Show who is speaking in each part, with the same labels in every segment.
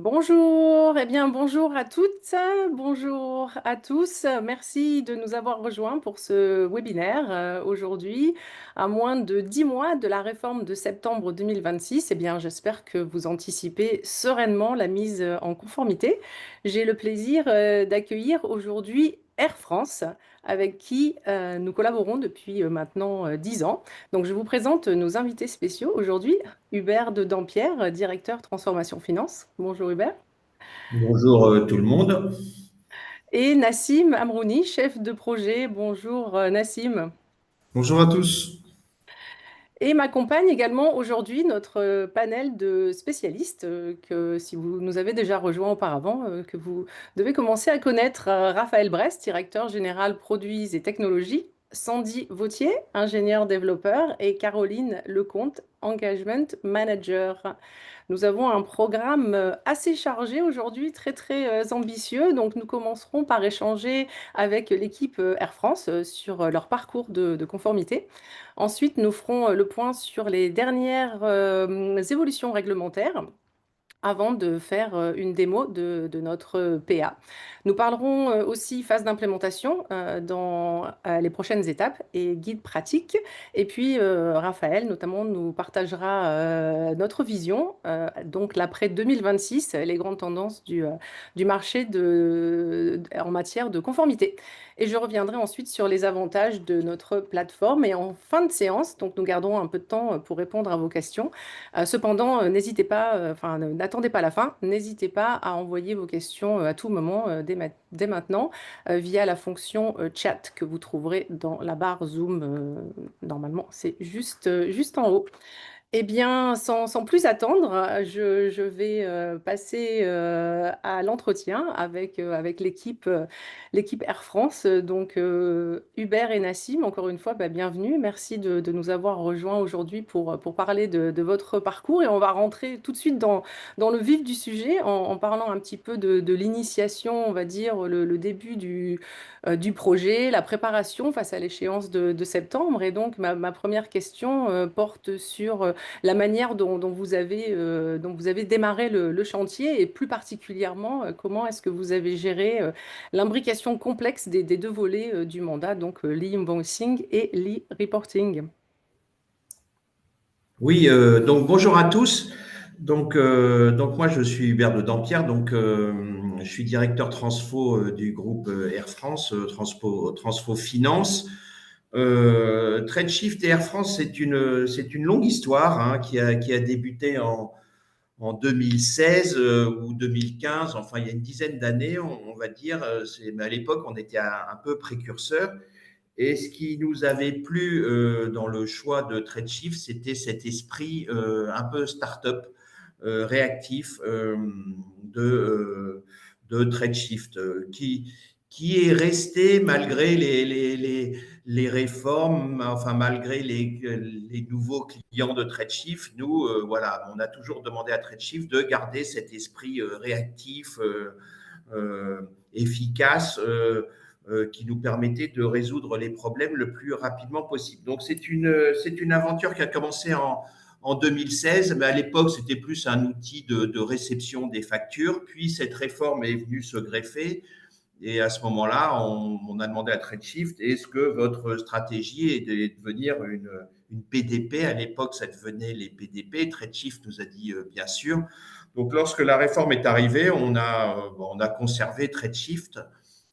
Speaker 1: Bonjour, bonjour à toutes, bonjour à tous. Merci de nous avoir rejoints pour ce webinaire aujourd'hui. À moins de 10 mois de la réforme de septembre 2026, j'espère que vous anticipez sereinement la mise en conformité. J'ai le plaisir d'accueillir aujourd'hui Air France, avec qui nous collaborons depuis maintenant 10 ans. Donc, je vous présente nos invités spéciaux aujourd'hui. Hubert de Dampierre, directeur transformation finance. Bonjour Hubert.
Speaker 2: Bonjour tout le monde.
Speaker 1: Et Nassim Amrouni, chef de projet. Bonjour Nassim.
Speaker 3: Bonjour à tous.
Speaker 1: Et m'accompagne également aujourd'hui notre panel de spécialistes que si vous nous avez déjà rejoints auparavant, que vous devez commencer à connaître. Raphaël Brest, directeur général produits et technologies. Sandy Vautier, ingénieur développeur. Et Caroline Lecomte, engagement manager. Nous avons un programme assez chargé aujourd'hui, très ambitieux. Donc nous commencerons par échanger avec l'équipe Air France sur leur parcours de conformité. Ensuite, nous ferons le point sur les dernières évolutions réglementaires avant de faire une démo de notre PA. Nous parlerons aussi phase d'implémentation dans les prochaines étapes et guide pratique. Et puis, Raphaël, notamment, nous partagera notre vision, donc l'après 2026, les grandes tendances du marché en matière de conformité. Et je reviendrai ensuite sur les avantages de notre plateforme. Et en fin de séance, donc nous garderons un peu de temps pour répondre à vos questions. Cependant, n'hésitez pas, n'attendez pas la fin, n'hésitez pas à envoyer vos questions à tout moment, dès maintenant, via la fonction chat que vous trouverez dans la barre Zoom. Normalement, c'est juste en haut. Sans plus attendre, je vais passer à l'entretien avec l'équipe Air France. Donc, Hubert et Nassim, encore une fois, bienvenue. Merci de nous avoir rejoints aujourd'hui pour parler de votre parcours. Et on va rentrer tout de suite dans le vif du sujet en parlant un petit peu de l'initiation, on va dire, le début du projet, la préparation face à l'échéance de septembre. Et donc, ma première question porte sur la manière dont vous avez démarré le chantier et plus particulièrement, comment est-ce que vous avez géré l'imbrication complexe des deux volets du mandat, donc l'e-invoicing et l'e-reporting.
Speaker 2: Oui, donc bonjour à tous. Donc moi je suis Hubert de Dampierre, je suis directeur transfo du groupe Air France, transfo Finance. TradeShift et Air France, c'est une longue histoire hein, qui a débuté en 2016 ou 2015, enfin il y a une dizaine d'années, on va dire. Mais à l'époque, on était un peu précurseurs. Et ce qui nous avait plu dans le choix de TradeShift, c'était cet esprit un peu start-up, réactif de TradeShift, qui est resté malgré les réformes, enfin malgré les nouveaux clients de TradeShift. Nous, voilà, on a toujours demandé à TradeShift de garder cet esprit réactif, efficace, qui nous permettait de résoudre les problèmes le plus rapidement possible. Donc c'est une aventure qui a commencé en 2016, mais à l'époque c'était plus un outil de réception des factures. Puis cette réforme est venue se greffer. Et à ce moment-là, on a demandé à TradeShift, est-ce que votre stratégie est de devenir une PDP? À l'époque, ça devenait les PDP. TradeShift nous a dit bien sûr. Donc, lorsque la réforme est arrivée, on a conservé TradeShift.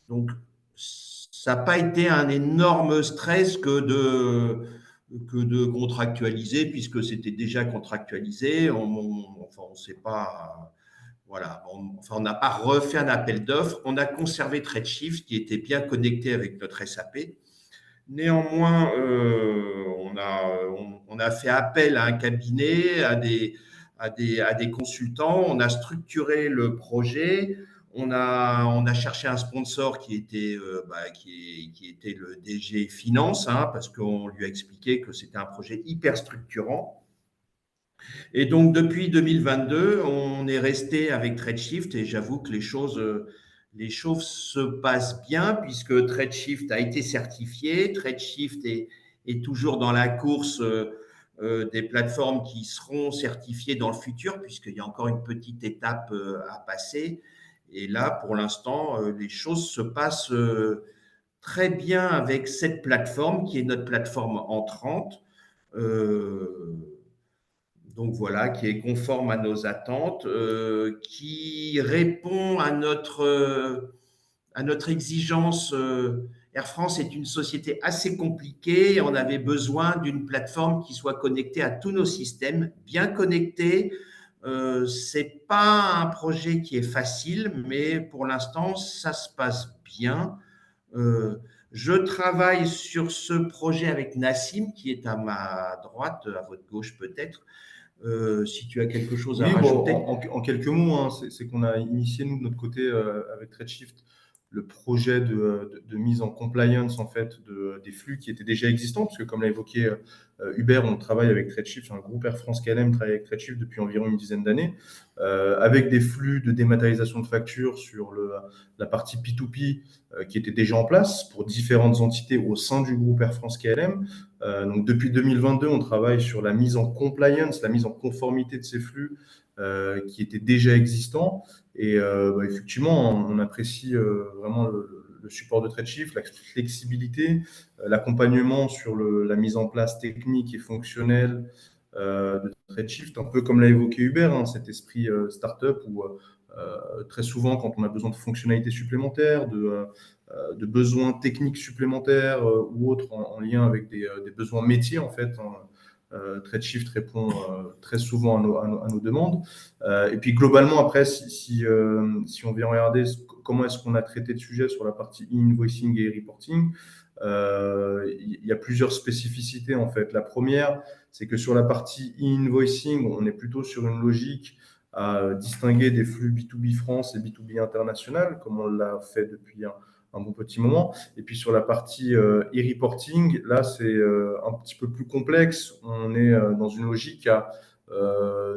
Speaker 2: Donc, ça n'a pas été un énorme stress que de contractualiser, puisque c'était déjà contractualisé. Enfin, on ne sait pas. Voilà. Enfin, on n'a pas refait un appel d'offres. On a conservé TradeShift qui était bien connecté avec notre SAP. Néanmoins, on a fait appel à un cabinet, à des consultants. On a structuré le projet. On a cherché un sponsor qui était le DG Finance, hein, parce qu'on lui a expliqué que c'était un projet hyper structurant. Et donc, depuis 2022, on est resté avec TradeShift et j'avoue que les choses se passent bien puisque TradeShift a été certifié. TradeShift est toujours dans la course des plateformes qui seront certifiées dans le futur, puisqu'il y a encore une petite étape à passer. Et là, pour l'instant, les choses se passent très bien avec cette plateforme qui est notre plateforme entrante. Euh, donc voilà, qui est conforme à nos attentes, qui répond à notre exigence. Air France est une société assez compliquée. On avait besoin d'une plateforme qui soit connectée à tous nos systèmes, bien connectée. C'est pas un projet qui est facile, mais pour l'instant, ça se passe bien. Euh, je travaille sur ce projet avec Nassim, qui est à ma droite, à votre gauche peut-être. Si tu as quelque chose à
Speaker 3: Oui, bon,
Speaker 2: rajouter.
Speaker 3: en quelques mots, hein, c'est qu'on a initié, nous, de notre côté, avec Redshift, le projet de mise en compliance en fait, des flux qui étaient déjà existants, parce que comme l'a évoqué Hubert, on travaille avec Redshift, un groupe Air France KLM travaille avec Redshift depuis environ une dizaine d'années, avec des flux de dématérialisation de factures sur la partie P2P qui était déjà en place pour différentes entités au sein du groupe Air France KLM. Donc depuis 2022, on travaille sur la mise en compliance, la mise en conformité de ces flux qui étaient déjà existants. Et effectivement, on apprécie vraiment le support de Redshift, la flexibilité, l'accompagnement sur la mise en place technique et fonctionnelle de Redshift, un peu comme l'a évoqué Hubert, hein, cet esprit startup où très souvent, quand on a besoin de fonctionnalités supplémentaires, de besoins techniques supplémentaires ou autres en lien avec des besoins métiers, en fait, hein, Redshift répond très souvent à nos demandes. Et puis globalement, après, si on vient regarder comment est-ce qu'on a traité le sujet sur la partie e-invoicing et e-reporting, il y a plusieurs spécificités en fait. La première, c'est que sur la partie e-invoicing, on est plutôt sur une logique à distinguer des flux B2B France et B2B international, comme on l'a fait depuis un bon petit moment. Et puis sur la partie e-reporting, là, c'est un petit peu plus complexe. On est dans une logique à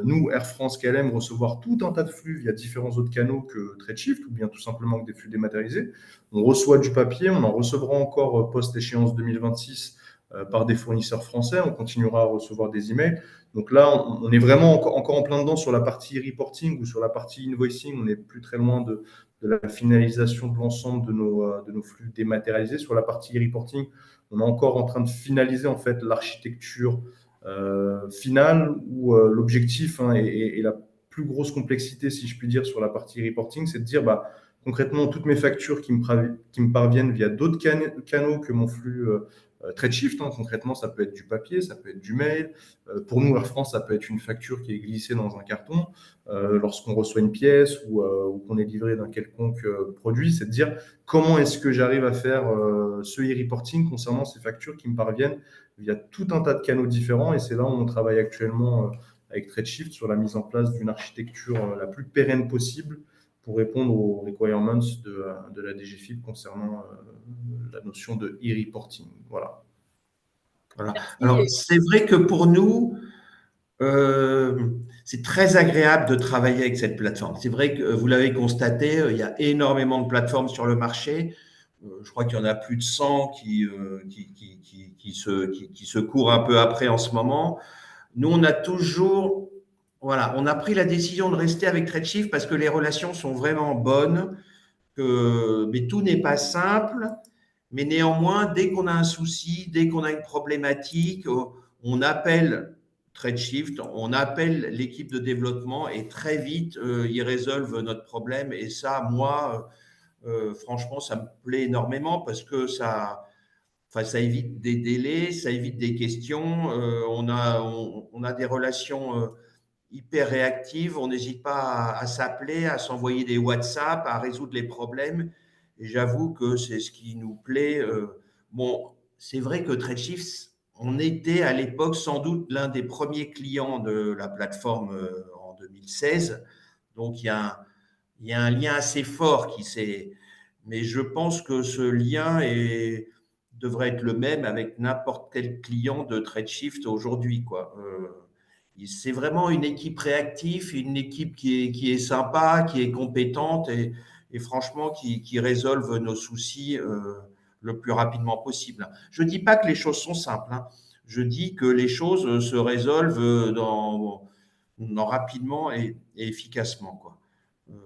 Speaker 3: nous, Air France KLM, recevoir tout un tas de flux via différents autres canaux que Redshift, ou bien tout simplement que des flux dématérialisés. On reçoit du papier, on en recevra encore post-échéance 2026 par des fournisseurs français, on continuera à recevoir des emails. Donc là, on est vraiment encore en plein dedans sur la partie reporting ou sur la partie invoicing. On n'est plus très loin de la finalisation de l'ensemble de nos flux dématérialisés. Sur la partie reporting, on est encore en train de finaliser en fait l'architecture finale où l'objectif hein, et la plus grosse complexité, si je puis dire, sur la partie reporting, c'est de dire concrètement toutes mes factures qui me parviennent via d'autres canaux que mon flux Redshift. Hein, concrètement, ça peut être du papier, ça peut être du mail. Pour nous, Air France, ça peut être une facture qui est glissée dans un carton lorsqu'on reçoit une pièce ou qu'on est livré d'un quelconque produit. C'est de dire comment est-ce que j'arrive à faire ce e-reporting concernant ces factures qui me parviennent via tout un tas de canaux différents. Et c'est là où on travaille actuellement avec Redshift sur la mise en place d'une architecture la plus pérenne possible pour répondre aux requirements de la DGFiP concernant la notion de e-reporting. Voilà.
Speaker 2: Voilà. Alors,
Speaker 1: Merci.
Speaker 2: c'est vrai que pour nous, c'est très agréable de travailler avec cette plateforme. C'est vrai que vous l'avez constaté, il y a énormément de plateformes sur le marché. Je crois qu'il y en a plus de 100 qui se courent un peu après en ce moment. Nous, on a toujours, voilà, on a pris la décision de rester avec Redshift parce que les relations sont vraiment bonnes, mais tout n'est pas simple. Mais néanmoins, dès qu'on a un souci, dès qu'on a une problématique, on appelle Redshift, on appelle l'équipe de développement et très vite, ils résolvent notre problème. Et ça, moi, franchement, ça me plaît énormément parce que enfin, ça évite des délais, ça évite des questions. On a des relations hyper réactives. On n'hésite pas à s'appeler, à s'envoyer des WhatsApp, à résoudre les problèmes. Et j'avoue que c'est ce qui nous plaît. Bon, c'est vrai que Redshift, on était à l'époque sans doute l'un des premiers clients de la plateforme en 2016. Donc, il y a un lien assez fort qui s'est. Mais je pense que ce lien devrait être le même avec n'importe quel client de Redshift aujourd'hui, quoi. C'est vraiment une équipe réactive, une équipe qui est sympa, qui est compétente et franchement qui résolve nos soucis le plus rapidement possible. Je ne dis pas que les choses sont simples, hein. je dis que les choses se résolvent rapidement et efficacement, quoi.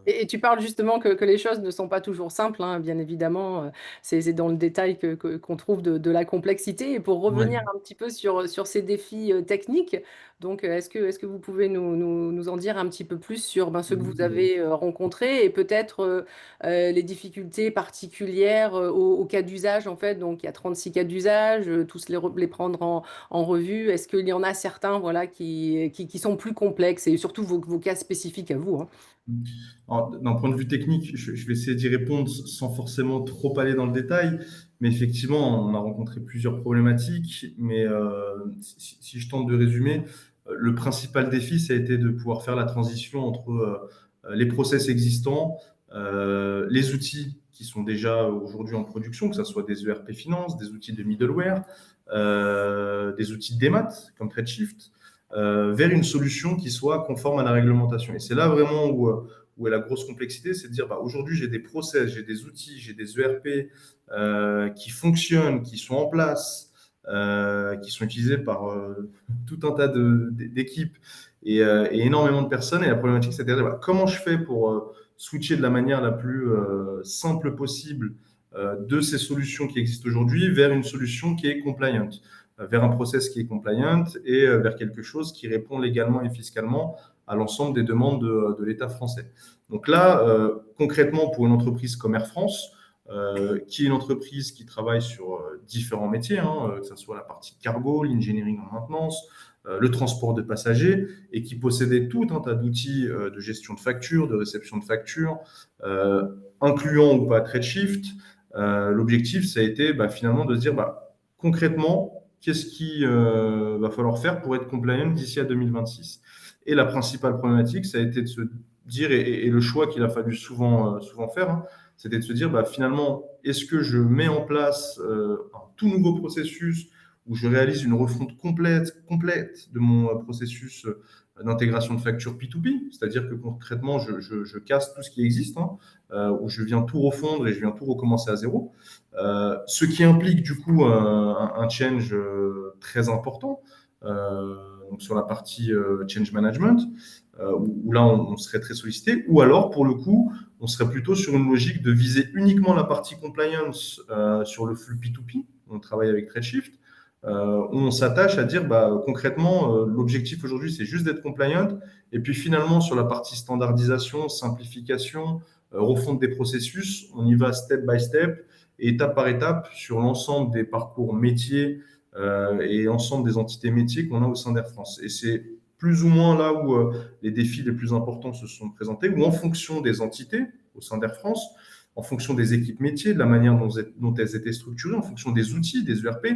Speaker 1: Et tu parles justement que les choses ne sont pas toujours simples, hein, bien évidemment. C'est dans le détail qu'on trouve de la complexité. Et pour revenir
Speaker 2: Ouais.
Speaker 1: un petit peu sur ces défis techniques, donc est-ce que vous pouvez nous en dire un petit peu plus sur ben, ceux que vous avez rencontrés et peut-être les difficultés particulières au cas d'usage, en fait. Donc il y a 36 cas d'usage, tous les prendre en revue. Est-ce qu'il y en a certains voilà, qui sont plus complexes et surtout vos cas spécifiques à vous, hein?
Speaker 3: Alors, d'un point de vue technique, je vais essayer d'y répondre sans forcément trop aller dans le détail, mais effectivement, on a rencontré plusieurs problématiques, mais si je tente de résumer, le principal défi, ça a été de pouvoir faire la transition entre les process existants, les outils qui sont déjà aujourd'hui en production, que ce soit des ERP Finance, des outils de middleware, des outils de démat comme Redshift, vers une solution qui soit conforme à la réglementation. Et c'est là vraiment où est la grosse complexité, c'est de dire, bah, aujourd'hui, j'ai des process, j'ai des outils, j'ai des ERP qui fonctionnent, qui sont en place, qui sont utilisés par tout un tas d'équipes et énormément de personnes. Et la problématique, c'est de dire, bah, comment je fais pour switcher de la manière la plus simple possible de ces solutions qui existent aujourd'hui vers une solution qui est compliant, vers un process qui est compliant et vers quelque chose qui répond légalement et fiscalement à l'ensemble des demandes de l'État français. Donc là, concrètement, pour une entreprise comme Air France, qui est une entreprise qui travaille sur différents métiers, hein, que ce soit la partie cargo, l'engineering en maintenance, le transport de passagers, et qui possédait tout un tas d'outils de gestion de factures, de réception de factures, incluant ou pas Redshift. L'objectif, ça a été finalement de se dire concrètement, qu'est-ce qu'il va falloir faire pour être compliant d'ici à 2026. Et la principale problématique, ça a été de se dire, et le choix qu'il a fallu souvent faire, hein, c'était de se dire, finalement, est-ce que je mets en place un tout nouveau processus où je réalise une refonte complète de mon processus d'intégration de factures P2P, c'est-à-dire que concrètement, je casse tout ce qui existe, hein, où je viens tout refondre et je viens tout recommencer à zéro, ce qui implique du coup un change très important donc sur la partie change management, où là on serait très sollicité, ou alors pour le coup, on serait plutôt sur une logique de viser uniquement la partie compliance sur le flux P2P. On travaille avec Redshift, où on s'attache à dire concrètement, l'objectif aujourd'hui, c'est juste d'être compliant. Et puis finalement, sur la partie standardisation, simplification, refonte des processus, on y va step by step et étape par étape sur l'ensemble des parcours métiers et l'ensemble des entités métiers qu'on a au sein d'Air France. Et c'est plus ou moins là où les défis les plus importants se sont présentés, ou en fonction des entités au sein d'Air France, en fonction des équipes métiers, de la manière dont elles étaient structurées, en fonction des outils, des ERP,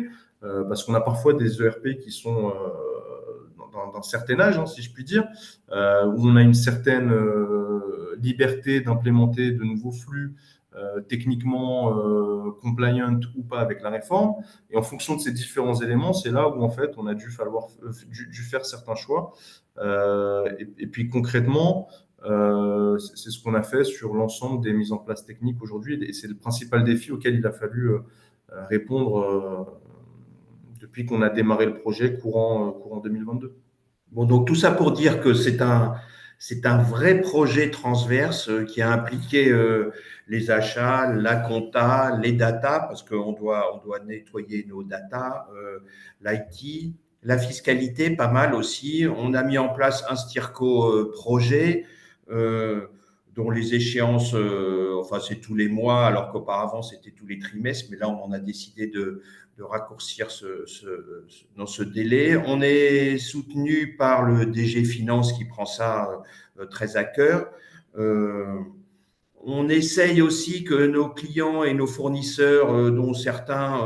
Speaker 3: parce qu'on a parfois des ERP qui sont d'un certain âge, hein, si je puis dire, où on a une certaine liberté d'implémenter de nouveaux flux techniquement compliant ou pas avec la réforme. Et en fonction de ces différents éléments, c'est là où en fait on a dû faire certains choix. Et puis concrètement, c'est ce qu'on a fait sur l'ensemble des mises en place techniques aujourd'hui. Et c'est le principal défi auquel il a fallu répondre depuis qu'on a démarré le projet courant 2022.
Speaker 2: Bon, donc tout ça pour dire que c'est un vrai projet transverse qui a impliqué les achats, la compta, les data, parce on doit nettoyer nos data, l'IT, la fiscalité, pas mal aussi. On a mis en place un Stirco projet euh, dont les échéances, enfin c'est tous les mois, alors qu'auparavant c'était tous les trimestres, mais là on a décidé de raccourcir dans ce délai. On est soutenu par le DG Finance qui prend ça très à cœur. On essaye aussi que nos clients et nos fournisseurs, dont certains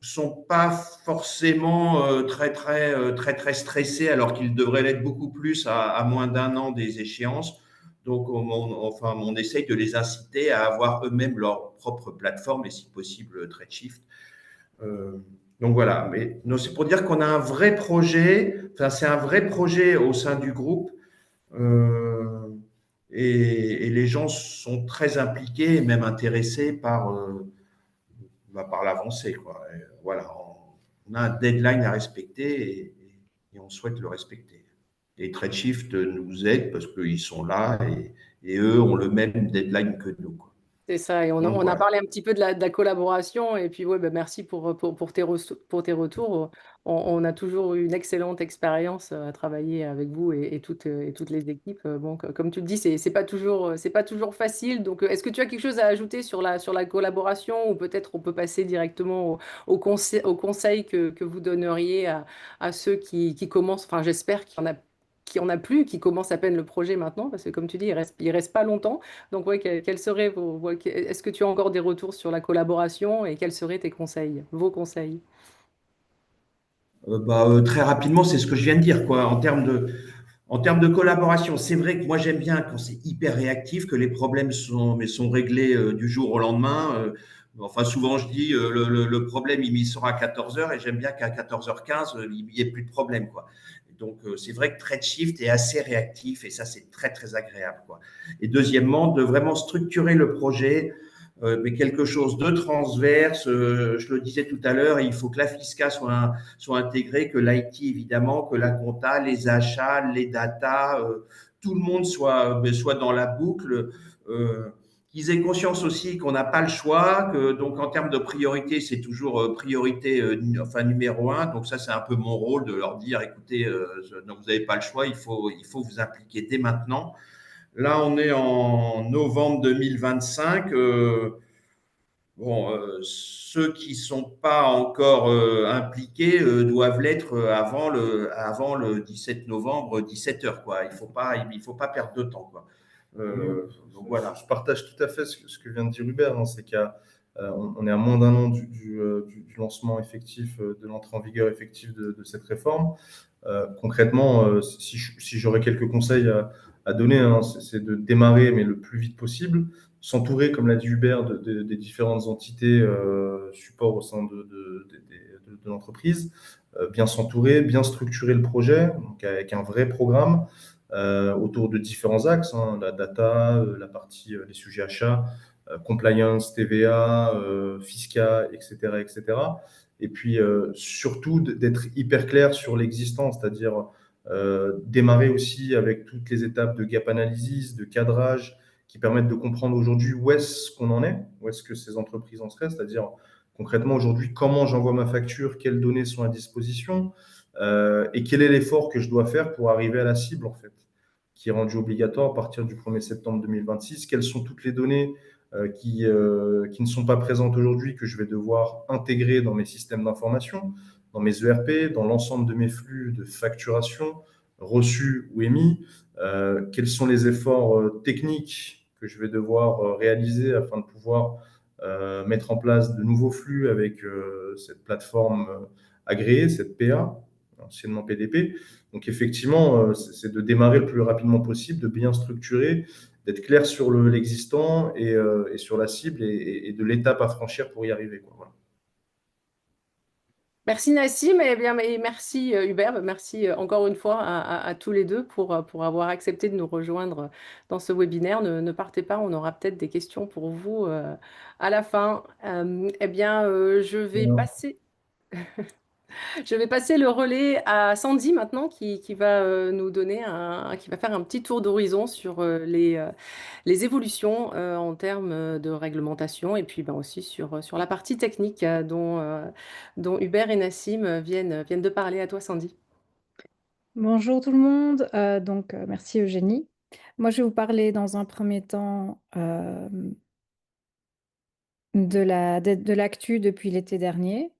Speaker 2: sont pas forcément très stressés, alors qu'ils devraient l'être beaucoup plus à moins d'un an des échéances. Donc, on essaye de les inciter à avoir eux-mêmes leur propre plateforme et si possible Tradeshift. Euh, donc voilà, mais c'est pour dire qu'on a un vrai projet, enfin c'est un vrai projet au sein du groupe euh, et les gens sont très impliqués et même intéressés par l'avancée, quoi. Et voilà, on a un deadline à respecter et on souhaite le respecter. Et TradeShift nous aide parce qu'ils sont là et eux ont le même deadline que nous, quoi.
Speaker 1: C'est ça, et
Speaker 2: Donc
Speaker 1: on a
Speaker 2: voilà.
Speaker 1: parlé un petit peu de la collaboration, et puis ouais, bah, merci pour tes retours. On a toujours eu une excellente expérience à travailler avec vous et toutes les équipes. Bon, comme tu le dis, c'est pas toujours facile. Donc, est-ce que tu as quelque chose à ajouter sur la collaboration, ou peut-être on peut passer directement au conseil que vous donneriez à ceux qui commencent, enfin j'espère qu'il y en a plus, qui commencent à peine le projet maintenant, parce que comme tu dis, il reste pas longtemps. Donc, ouais, quels seraient est-ce que tu as encore des retours sur la collaboration, et quels seraient tes conseils, vos conseils?
Speaker 2: Très rapidement, c'est ce que je viens de dire, quoi. En termes de collaboration, c'est vrai que moi j'aime bien quand c'est hyper réactif, que les problèmes sont réglés du jour au lendemain. Enfin, souvent je dis le problème il sera à 14 heures et j'aime bien qu'à 14h15 il n'y ait plus de problème, quoi. Donc c'est vrai que TradeShift est assez réactif et ça c'est très très agréable, quoi. Et deuxièmement, de vraiment structurer le projet, mais quelque chose de transverse. Je le disais tout à l'heure, il faut que la FISCA soit intégrée, que l'IT évidemment, que la compta, les achats, les data, tout le monde soit dans la boucle. Qu'ils aient conscience aussi qu'on n'a pas le choix, que donc en termes de priorité, c'est toujours priorité enfin numéro un. Donc ça, c'est un peu mon rôle de leur dire, écoutez, non, vous n'avez pas le choix, il faut vous impliquer dès maintenant. Là, on est en novembre 2025. Ceux qui ne sont pas encore impliqués doivent l'être avant le 17 novembre, 17 heures, quoi. Il faut pas perdre de temps, quoi. Donc voilà.
Speaker 3: Je partage tout à fait ce que vient de dire Hubert, hein, c'est on est à moins d'un an du lancement effectif, de l'entrée en vigueur effective de cette réforme. Concrètement, si j'aurais quelques conseils à donner, hein, c'est de démarrer, mais le plus vite possible, s'entourer, comme l'a dit Hubert, des différentes entités support au sein de l'entreprise, bien s'entourer, bien structurer le projet, donc avec un vrai programme autour de différents axes, hein, la data, la partie, les sujets achats, compliance, TVA, fiscal, etc., etc. Et puis surtout d'être hyper clair sur l'existant, c'est-à-dire démarrer aussi avec toutes les étapes de gap analysis, de cadrage, qui permettent de comprendre aujourd'hui où est-ce qu'on en est, où est-ce que ces entreprises en seraient, c'est-à-dire concrètement aujourd'hui comment j'envoie ma facture, quelles données sont à disposition, et quel est l'effort que je dois faire pour arriver à la cible en fait, qui est rendue obligatoire à partir du 1er septembre 2026. Quelles sont toutes les données qui ne sont pas présentes aujourd'hui, que je vais devoir intégrer dans mes systèmes d'information, dans mes ERP, dans l'ensemble de mes flux de facturation, reçus ou émis. Quels sont les efforts techniques que je vais devoir réaliser afin de pouvoir mettre en place de nouveaux flux avec cette plateforme agréée, cette PA, anciennement PDP. Donc effectivement, c'est de démarrer le plus rapidement possible, de bien structurer, d'être clair sur l'existant et sur la cible et de l'étape à franchir pour y arriver, quoi. Voilà.
Speaker 1: Merci Nassim, et bien, et merci Hubert, merci encore une fois à tous les deux pour avoir accepté de nous rejoindre dans ce webinaire. Ne partez pas, on aura peut-être des questions pour vous à la fin. Eh bien, je vais passer le relais à Sandy maintenant, qui va nous donner qui va faire un petit tour d'horizon sur les évolutions en termes de réglementation, et puis ben, aussi sur la partie technique dont Hubert et Nassim viennent de parler. À toi, Sandy.
Speaker 4: Bonjour tout le monde, merci Eugénie. Moi, je vais vous parler dans un premier temps de l'actu depuis l'été dernier.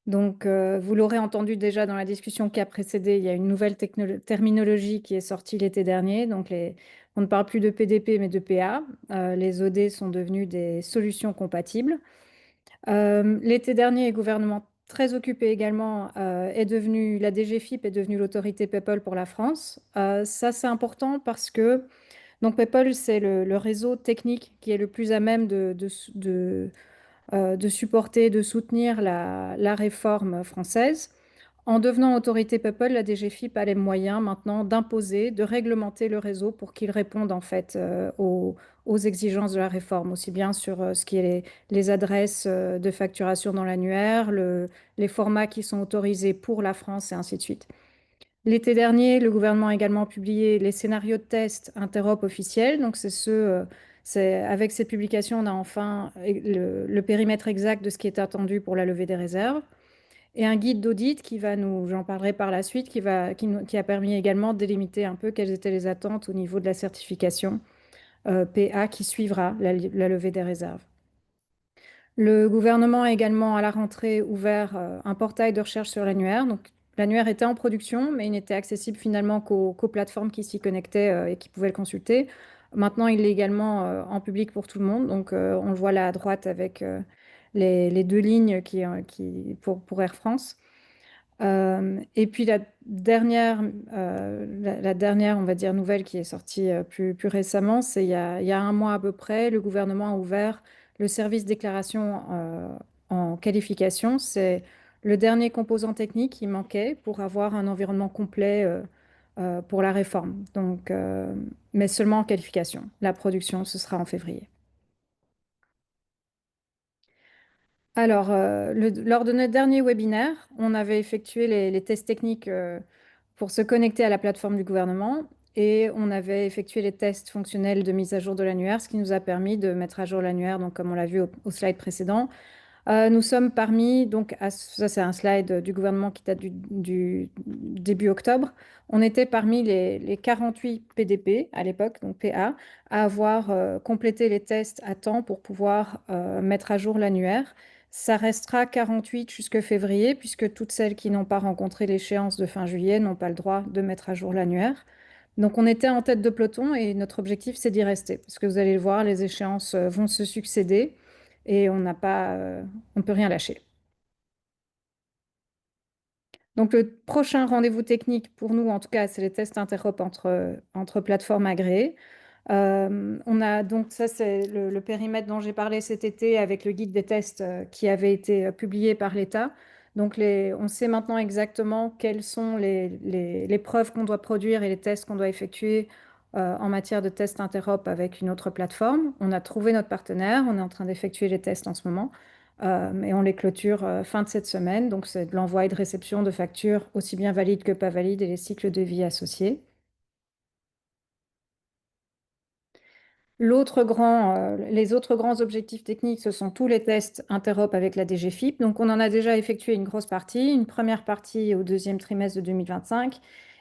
Speaker 4: Donc, vous l'aurez entendu déjà dans la discussion qui a précédé, il y a une nouvelle terminologie qui est sortie l'été dernier. Donc, on ne parle plus de PDP mais de PA. Les OD sont devenus des solutions compatibles. L'été dernier, le gouvernement très occupé également la DGFiP est devenue l'autorité PEPL pour la France. Ça, c'est important parce que donc PEPL, c'est le réseau technique qui est le plus à même de supporter, de soutenir la réforme française. En devenant autorité People, la DGFiP a les moyens maintenant d'imposer, de réglementer le réseau pour qu'il réponde en fait aux exigences de la réforme, aussi bien sur ce qui est les adresses de facturation dans l'annuaire, les formats qui sont autorisés pour la France et ainsi de suite. L'été dernier, le gouvernement a également publié les scénarios de test interop officiels. Donc, avec cette publication, on a enfin le périmètre exact de ce qui est attendu pour la levée des réserves. Et un guide d'audit j'en parlerai par la suite, qui a permis également de délimiter un peu quelles étaient les attentes au niveau de la certification PA qui suivra la levée des réserves. Le gouvernement a également, à la rentrée, ouvert un portail de recherche sur l'annuaire. Donc, l'annuaire était en production, mais il n'était accessible finalement qu'aux plateformes qui s'y connectaient et qui pouvaient le consulter. Maintenant, il est également en public pour tout le monde. Donc, on le voit là à droite avec les deux lignes pour Air France. Et puis la dernière, on va dire, nouvelle qui est sortie plus récemment, c'est il y a un mois à peu près, le gouvernement a ouvert le service déclaration en qualification. C'est le dernier composant technique qui manquait pour avoir un environnement complet pour la réforme. Donc, mais seulement en qualification. La production, ce sera en février. Alors, lors de notre dernier webinaire, on avait effectué les tests techniques pour se connecter à la plateforme du gouvernement et on avait effectué les tests fonctionnels de mise à jour de l'annuaire, ce qui nous a permis de mettre à jour l'annuaire, donc comme on l'a vu au slide précédent. Nous sommes parmi, donc ça c'est un slide du gouvernement qui date du début octobre, on était parmi les 48 PDP à l'époque, donc PA, à avoir complété les tests à temps pour pouvoir mettre à jour l'annuaire. Ça restera 48 jusque février, puisque toutes celles qui n'ont pas rencontré l'échéance de fin juillet n'ont pas le droit de mettre à jour l'annuaire. Donc on était en tête de peloton et notre objectif c'est d'y rester, parce que vous allez le voir, les échéances vont se succéder et on ne peut rien lâcher. Donc le prochain rendez-vous technique pour nous, en tout cas, c'est les tests interop entre plateformes agréées. On a donc, ça c'est le périmètre dont j'ai parlé cet été avec le guide des tests qui avait été publié par l'État. Donc on sait maintenant exactement quelles sont les preuves qu'on doit produire et les tests qu'on doit effectuer en matière de tests interop avec une autre plateforme. On a trouvé notre partenaire, on est en train d'effectuer les tests en ce moment. Et on les clôture fin de cette semaine. Donc c'est de l'envoi et de réception de factures aussi bien valides que pas valides et les cycles de vie associés. Les autres grands objectifs techniques, ce sont tous les tests interop avec la DGFiP. Donc, on en a déjà effectué une grosse partie, une première partie au deuxième trimestre de 2025,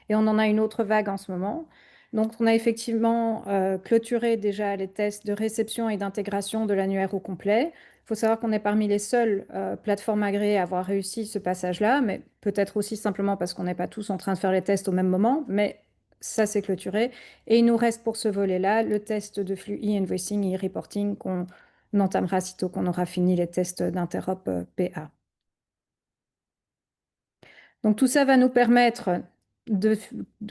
Speaker 4: et on en a une autre vague en ce moment. Donc, on a effectivement clôturé déjà les tests de réception et d'intégration de l'annuaire au complet. Il faut savoir qu'on est parmi les seules plateformes agréées à avoir réussi ce passage-là, mais peut-être aussi simplement parce qu'on n'est pas tous en train de faire les tests au même moment, mais ça, c'est clôturé. Et il nous reste pour ce volet-là le test de flux e-invoicing et e-reporting qu'on entamera sitôt qu'on aura fini les tests d'interop PA. Donc tout ça va nous permettre de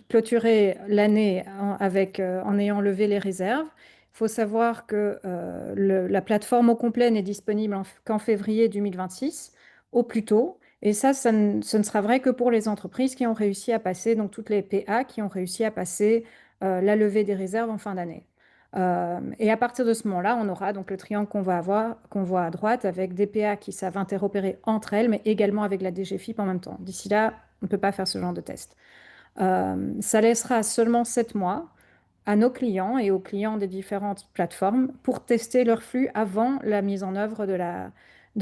Speaker 4: clôturer l'année en ayant levé les réserves. Il faut savoir que la plateforme au complet n'est disponible qu'en février 2026, au plus tôt. Et ça, ce ne sera vrai que pour les entreprises qui ont réussi à passer, donc toutes les PA qui ont réussi à passer la levée des réserves en fin d'année. Et à partir de ce moment-là, on aura donc le triangle qu'on voit à droite avec des PA qui savent interopérer entre elles, mais également avec la DGFiP en même temps. D'ici là, on ne peut pas faire ce genre de test. Ça laissera seulement 7 mois à nos clients et aux clients des différentes plateformes pour tester leur flux avant la mise en œuvre de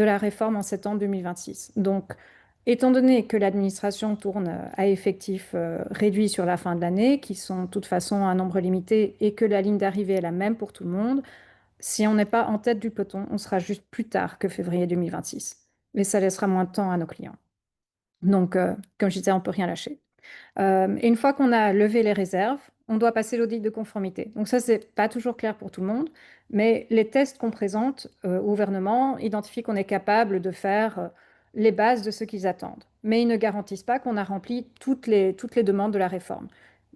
Speaker 4: la réforme en septembre 2026. Donc, étant donné que l'administration tourne à effectifs réduits sur la fin de l'année, qui sont de toute façon un nombre limité, et que la ligne d'arrivée est la même pour tout le monde, si on n'est pas en tête du peloton, on sera juste plus tard que février 2026. Mais ça laissera moins de temps à nos clients. Donc, comme je disais, on ne peut rien lâcher. Et une fois qu'on a levé les réserves, on doit passer l'audit de conformité. Donc ça, c'est pas toujours clair pour tout le monde, mais les tests qu'on présente au gouvernement identifient qu'on est capable de faire les bases de ce qu'ils attendent. Mais ils ne garantissent pas qu'on a rempli toutes les demandes de la réforme.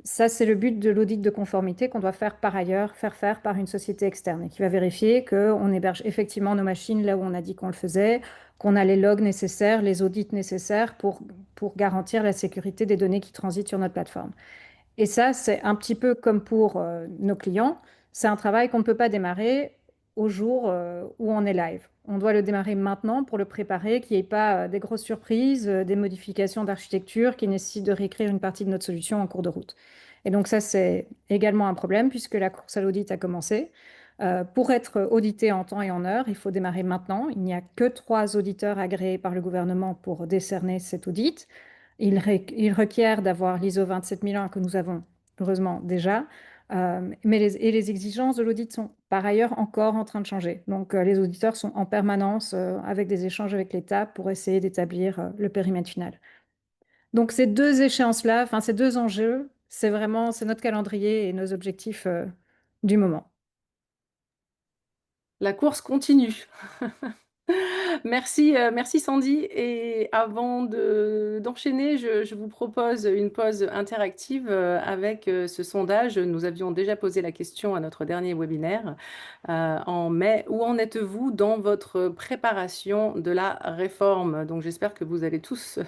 Speaker 4: Ça, c'est le but de l'audit de conformité qu'on doit faire par ailleurs, faire par une société externe et qui va vérifier qu'on héberge effectivement nos machines là où on a dit qu'on le faisait, qu'on a les logs nécessaires, les audits nécessaires pour garantir la sécurité des données qui transitent sur notre plateforme. Et ça, c'est un petit peu comme pour nos clients. C'est un travail qu'on ne peut pas démarrer au jour où on est live. On doit le démarrer maintenant pour le préparer, qu'il n'y ait pas des grosses surprises, des modifications d'architecture qui nécessitent de réécrire une partie de notre solution en cours de route. Et donc ça, c'est également un problème puisque la course à l'audit a commencé. Pour être audité en temps et en heure, il faut démarrer maintenant. Il n'y a que 3 auditeurs agréés par le gouvernement pour décerner cet audit. Il requiert d'avoir l'ISO 27001 que nous avons heureusement déjà, mais les exigences de l'audit sont par ailleurs encore en train de changer. Donc les auditeurs sont en permanence avec des échanges avec l'État pour essayer d'établir le périmètre final. Donc ces 2 échéances-là, enfin ces 2 enjeux, c'est notre calendrier et nos objectifs du moment.
Speaker 1: La course continue. Merci, merci Sandy. Et avant d'enchaîner, je vous propose une pause interactive avec ce sondage. Nous avions déjà posé la question à notre dernier webinaire en mai. Où en êtes-vous dans votre préparation de la réforme? Donc j'espère que vous allez tous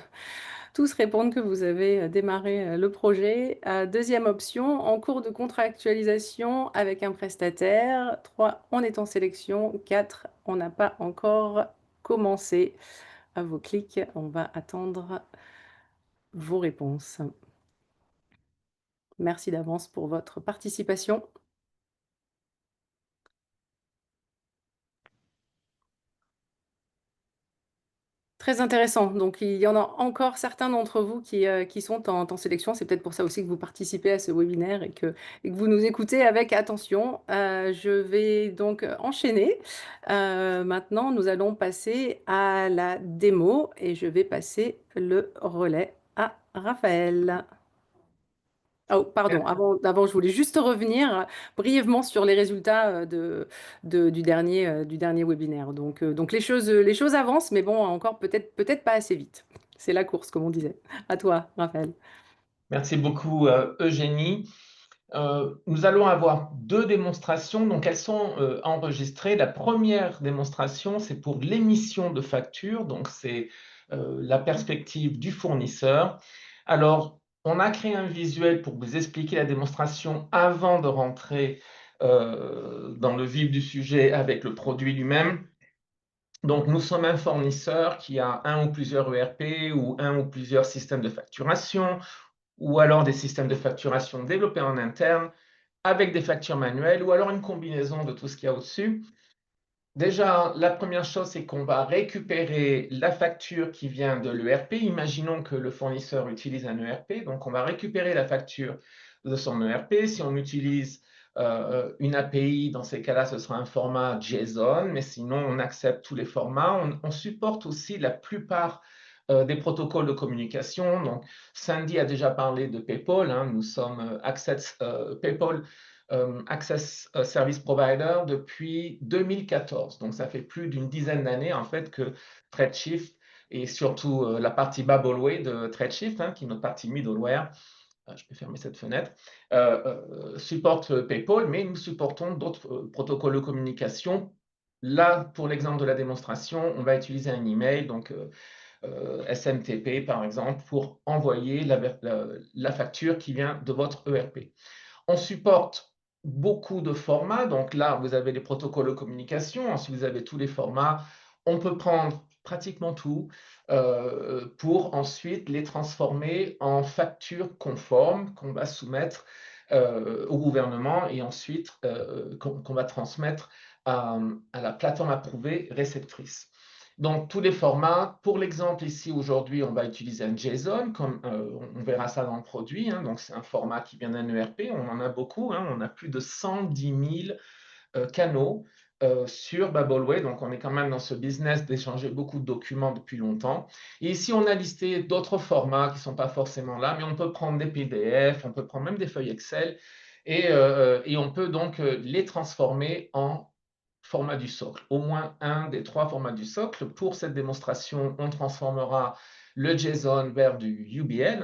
Speaker 1: répondre que vous avez démarré le projet. Deuxième option, en cours de contractualisation avec un prestataire. 3, on est en sélection. 4, on n'a pas encore commencé. À vos clics, on va attendre vos réponses. Merci d'avance pour votre participation. Très intéressant. Donc, il y en a encore certains d'entre vous qui sont en sélection. C'est peut-être pour ça aussi que vous participez à ce webinaire et que vous nous écoutez avec attention. Je vais donc enchaîner. Maintenant, nous allons passer à la démo et je vais passer le relais à Raphaël. Oh, pardon, avant, je voulais juste revenir brièvement sur les résultats du dernier webinaire. Donc les choses avancent, mais bon, encore peut-être pas assez vite. C'est la course, comme on disait. À toi, Raphaël.
Speaker 5: Merci beaucoup, Eugénie. Nous allons avoir 2 démonstrations, donc elles sont enregistrées. La première démonstration, c'est pour l'émission de facture, donc c'est la perspective du fournisseur. Alors, on a créé un visuel pour vous expliquer la démonstration avant de rentrer dans le vif du sujet avec le produit lui-même. Donc, nous sommes un fournisseur qui a un ou plusieurs ERP ou un ou plusieurs systèmes de facturation, ou alors des systèmes de facturation développés en interne avec des factures manuelles, ou alors une combinaison de tout ce qu'il y a au-dessus. Déjà, la première chose, c'est qu'on va récupérer la facture qui vient de l'ERP. Imaginons que le fournisseur utilise un ERP, donc on va récupérer la facture de son ERP. Si on utilise une API, dans ces cas-là, ce sera un format JSON, mais sinon, on accepte tous les formats. On supporte aussi la plupart des protocoles de communication. Donc, Sandy a déjà parlé de PayPal. Nous sommes PayPal Access Service Provider depuis 2014. Donc, ça fait plus d'une dizaine d'années en fait que ThreadShift et surtout la partie Babelway de ThreadShift, qui est notre partie middleware, je peux fermer cette fenêtre, supporte PayPal, mais nous supportons d'autres protocoles de communication. Là, pour l'exemple de la démonstration, on va utiliser un email, donc SMTP par exemple, pour envoyer la facture qui vient de votre ERP. On supporte beaucoup de formats. Donc là, vous avez les protocoles de communication. Ensuite, vous avez tous les formats. On peut prendre pratiquement tout pour ensuite les transformer en factures conformes qu'on va soumettre au gouvernement et ensuite qu'on va transmettre à la plateforme approuvée réceptrice. Donc, tous les formats. Pour l'exemple ici, aujourd'hui, on va utiliser un JSON, comme on verra ça dans le produit. Donc, c'est un format qui vient d'un ERP. On en a beaucoup. On a plus de 110 000 canaux sur Babelway. Donc, on est quand même dans ce business d'échanger beaucoup de documents depuis longtemps. Et ici, on a listé d'autres formats qui ne sont pas forcément là, mais on peut prendre des PDF, on peut prendre même des feuilles Excel, et on peut donc les transformer en format du socle, au moins un des 3 formats du socle. Pour cette démonstration, on transformera le JSON vers du UBL,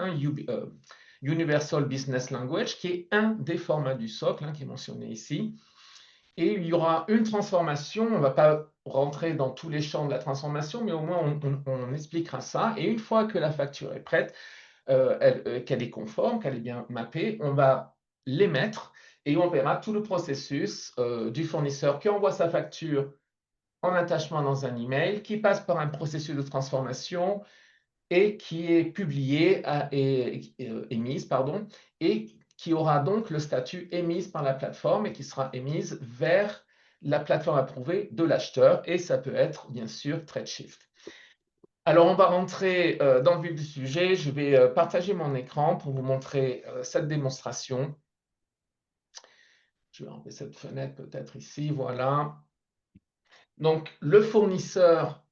Speaker 5: Universal Business Language, qui est un des formats du socle, qui est mentionné ici. Et il y aura une transformation, on ne va pas rentrer dans tous les champs de la transformation, mais au moins on expliquera ça. Et une fois que la facture est prête, qu'elle est conforme, qu'elle est bien mappée, on va l'émettre et on verra tout le processus du fournisseur qui envoie sa facture en attachement dans un email, qui passe par un processus de transformation et qui est publiée et émise, pardon, et qui aura donc le statut émise par la plateforme et qui sera émise vers la plateforme approuvée de l'acheteur, et ça peut être bien sûr TradeShift. Alors, on va rentrer dans le vif du sujet. Je vais partager mon écran pour vous montrer cette démonstration. Je vais enlever cette fenêtre peut-être ici, voilà. Donc, le fournisseur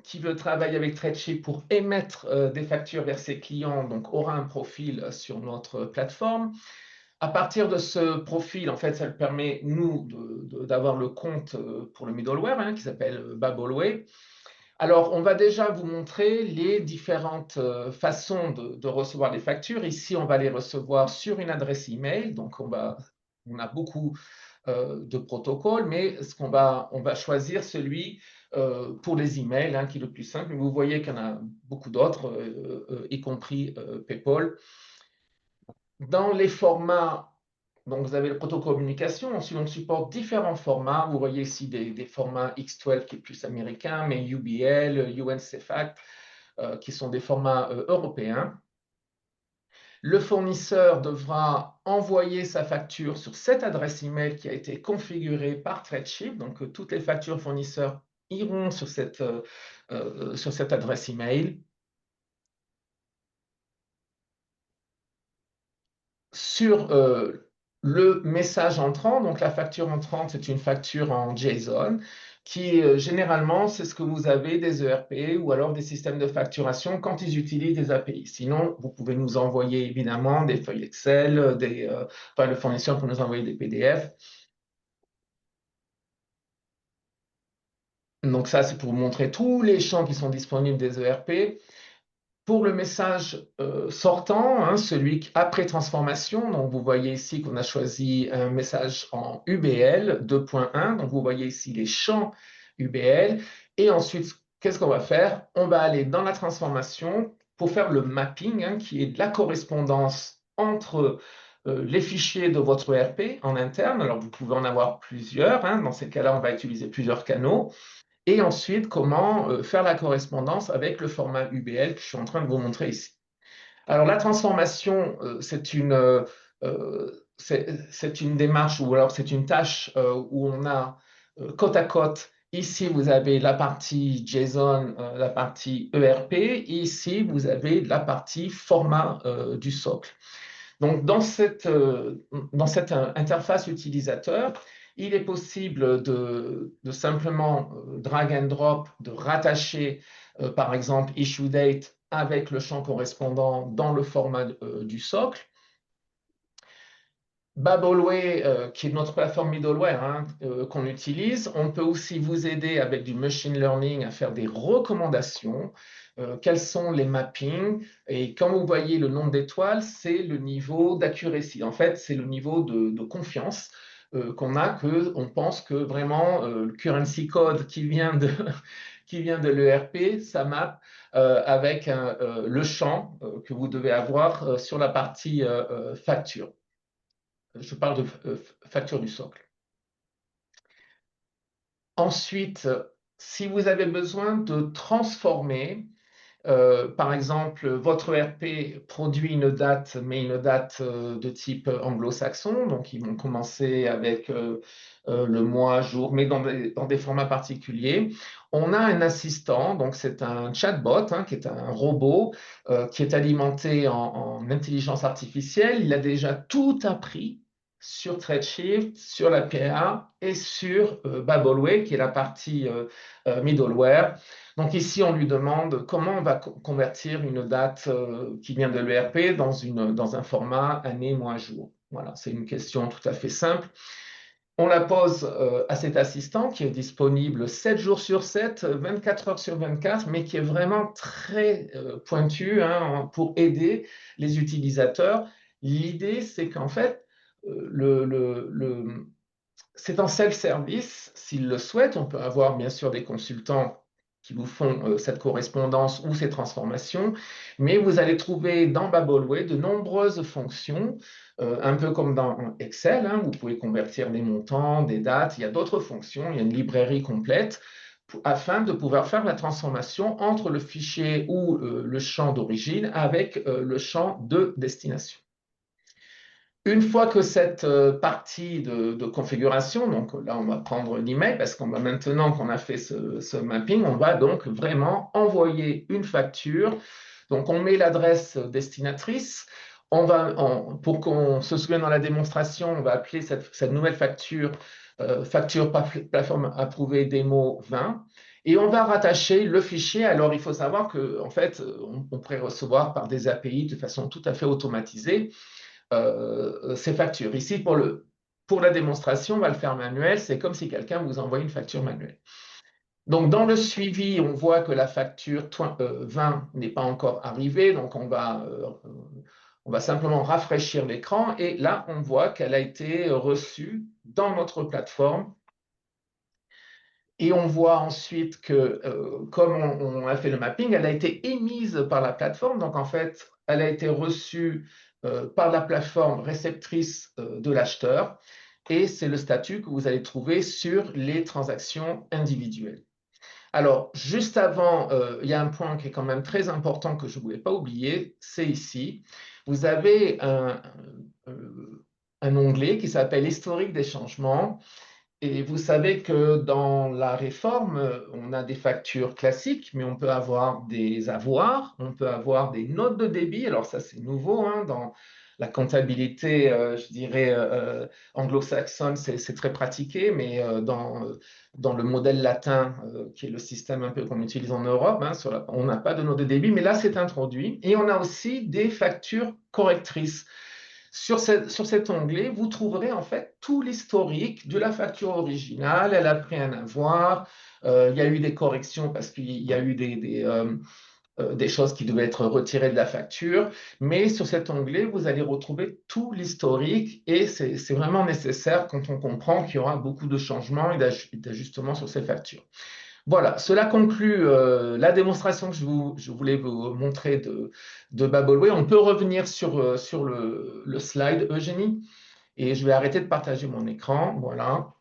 Speaker 5: qui veut travailler avec TradeShift pour émettre des factures vers ses clients, donc aura un profil sur notre plateforme. À partir de ce profil, en fait, ça le permet, nous, d'avoir le compte pour le middleware qui s'appelle Babbleway. Alors, on va déjà vous montrer les différentes façons de recevoir les factures. Ici, on va les recevoir sur une adresse email. Donc, on a beaucoup de protocoles, mais on va choisir celui pour les emails, qui est le plus simple. Vous voyez qu'il y en a beaucoup d'autres, y compris PayPal. Dans les formats, donc vous avez le protocole communication, ensuite on supporte différents formats. Vous voyez ici des formats X12 qui est plus américain, mais UBL, UNCFAT, qui sont des formats européens. Le fournisseur devra envoyer sa facture sur cette adresse email qui a été configurée par TradeShift. Donc, toutes les factures fournisseurs iront sur cette adresse email. Sur le message entrant, donc la facture entrante, c'est une facture en JSON qui, généralement, c'est ce que vous avez des ERP ou alors des systèmes de facturation quand ils utilisent des API. Sinon, vous pouvez nous envoyer évidemment des feuilles Excel, le fournisseur peut nous envoyer des PDF. Donc ça, c'est pour vous montrer tous les champs qui sont disponibles des ERP. Pour le message sortant, celui après transformation, donc vous voyez ici qu'on a choisi un message en UBL 2.1. Donc vous voyez ici les champs UBL. Et ensuite, qu'est-ce qu'on va faire? On va aller dans la transformation pour faire le mapping, qui est la correspondance entre les fichiers de votre ERP en interne. Alors vous pouvez en avoir plusieurs. Dans ces cas-là, on va utiliser plusieurs canaux. Et ensuite, comment faire la correspondance avec le format UBL que je suis en train de vous montrer ici. Alors, la transformation, c'est une démarche ou alors c'est une tâche où on a côte à côte. Ici, vous avez la partie JSON, la partie ERP. Et ici, vous avez la partie format du socle. Donc, dans cette interface utilisateur, il est possible de simplement drag and drop, de rattacher, par exemple, issue date avec le champ correspondant dans le format du socle. Babbleway, qui est notre plateforme middleware qu'on utilise, on peut aussi vous aider avec du machine learning à faire des recommandations. Quels sont les mappings? Et quand vous voyez le nombre d'étoiles, c'est le niveau d'accuracy. En fait, c'est le niveau de confiance qu'on a, qu'on pense que vraiment le currency code qui vient de l'ERP, ça map avec le champ que vous devez avoir sur la partie facture. Je parle de facture du socle. Ensuite, si vous avez besoin de transformer, par exemple, votre ERP produit une date, mais une date de type anglo-saxon, donc ils vont commencer avec le mois, jour, mais dans des formats particuliers. On a un assistant, donc c'est un chatbot, qui est un robot qui est alimenté en intelligence artificielle. Il a déjà tout appris sur TradeShift, sur la PA et sur Babbleway, qui est la partie middleware. Donc ici, on lui demande comment on va convertir une date qui vient de l'ERP dans un format année, mois, jour. Voilà, c'est une question tout à fait simple. On la pose à cet assistant qui est disponible 7 jours sur 7, 24 heures sur 24, mais qui est vraiment très pointu hein, pour aider les utilisateurs. L'idée, c'est qu'en fait, c'est en self-service. S'ils le souhaitent, on peut avoir bien sûr des consultants qui vous font cette correspondance ou ces transformations, mais vous allez trouver dans Babbleway de nombreuses fonctions, un peu comme dans Excel, hein, vous pouvez convertir des montants, des dates, il y a d'autres fonctions, il y a une librairie complète afin de pouvoir faire la transformation entre le fichier ou le champ d'origine avec le champ de destination. Une fois que cette partie de configuration, donc là on va prendre l'email parce qu'on va maintenant qu'on a fait ce mapping, on va donc vraiment envoyer une facture. Donc on met l'adresse destinatrice. Pour qu'on se souvienne dans la démonstration, on va appeler cette nouvelle facture facture plateforme approuvée démo 20. Et on va rattacher le fichier. Alors, il faut savoir qu'en fait, on pourrait recevoir par des API de façon tout à fait automatisée ces factures. Ici, pour la démonstration, on va le faire manuel. C'est comme si quelqu'un vous envoyait une facture manuelle. Donc, dans le suivi, on voit que la facture 20 n'est pas encore arrivée. Donc, on va simplement rafraîchir l'écran. Et là, on voit qu'elle a été reçue dans notre plateforme. Et on voit ensuite que, comme on a fait le mapping, elle a été émise par la plateforme. Donc, en fait, elle a été reçue par la plateforme réceptrice de l'acheteur. Et c'est le statut que vous allez trouver sur les transactions individuelles. Alors, juste avant, il y a un point qui est quand même très important que je ne voulais pas oublier, c'est ici. Vous avez un onglet qui s'appelle « Historique des changements ». Et vous savez que dans la réforme, on a des factures classiques, mais on peut avoir des avoirs, on peut avoir des notes de débit. Alors ça, c'est nouveau hein, dans la comptabilité, je dirais, anglo-saxonne, c'est très pratiqué, mais dans le modèle latin, qui est le système un peu qu'on utilise en Europe, hein, on n'a pas de notes de débit, mais là, c'est introduit. Et on a aussi des factures correctrices. Sur cet onglet, vous trouverez en fait tout l'historique de la facture originale. Elle a pris un avoir, il y a eu des corrections parce qu'il y a eu des choses qui devaient être retirées de la facture. Mais sur cet onglet, vous allez retrouver tout l'historique et c'est vraiment nécessaire quand on comprend qu'il y aura beaucoup de changements et d'ajustements sur ces factures. Voilà, cela conclut la démonstration que je voulais vous montrer de Babbleway. On peut revenir sur le slide, Eugénie, et je vais arrêter de partager mon écran. Voilà.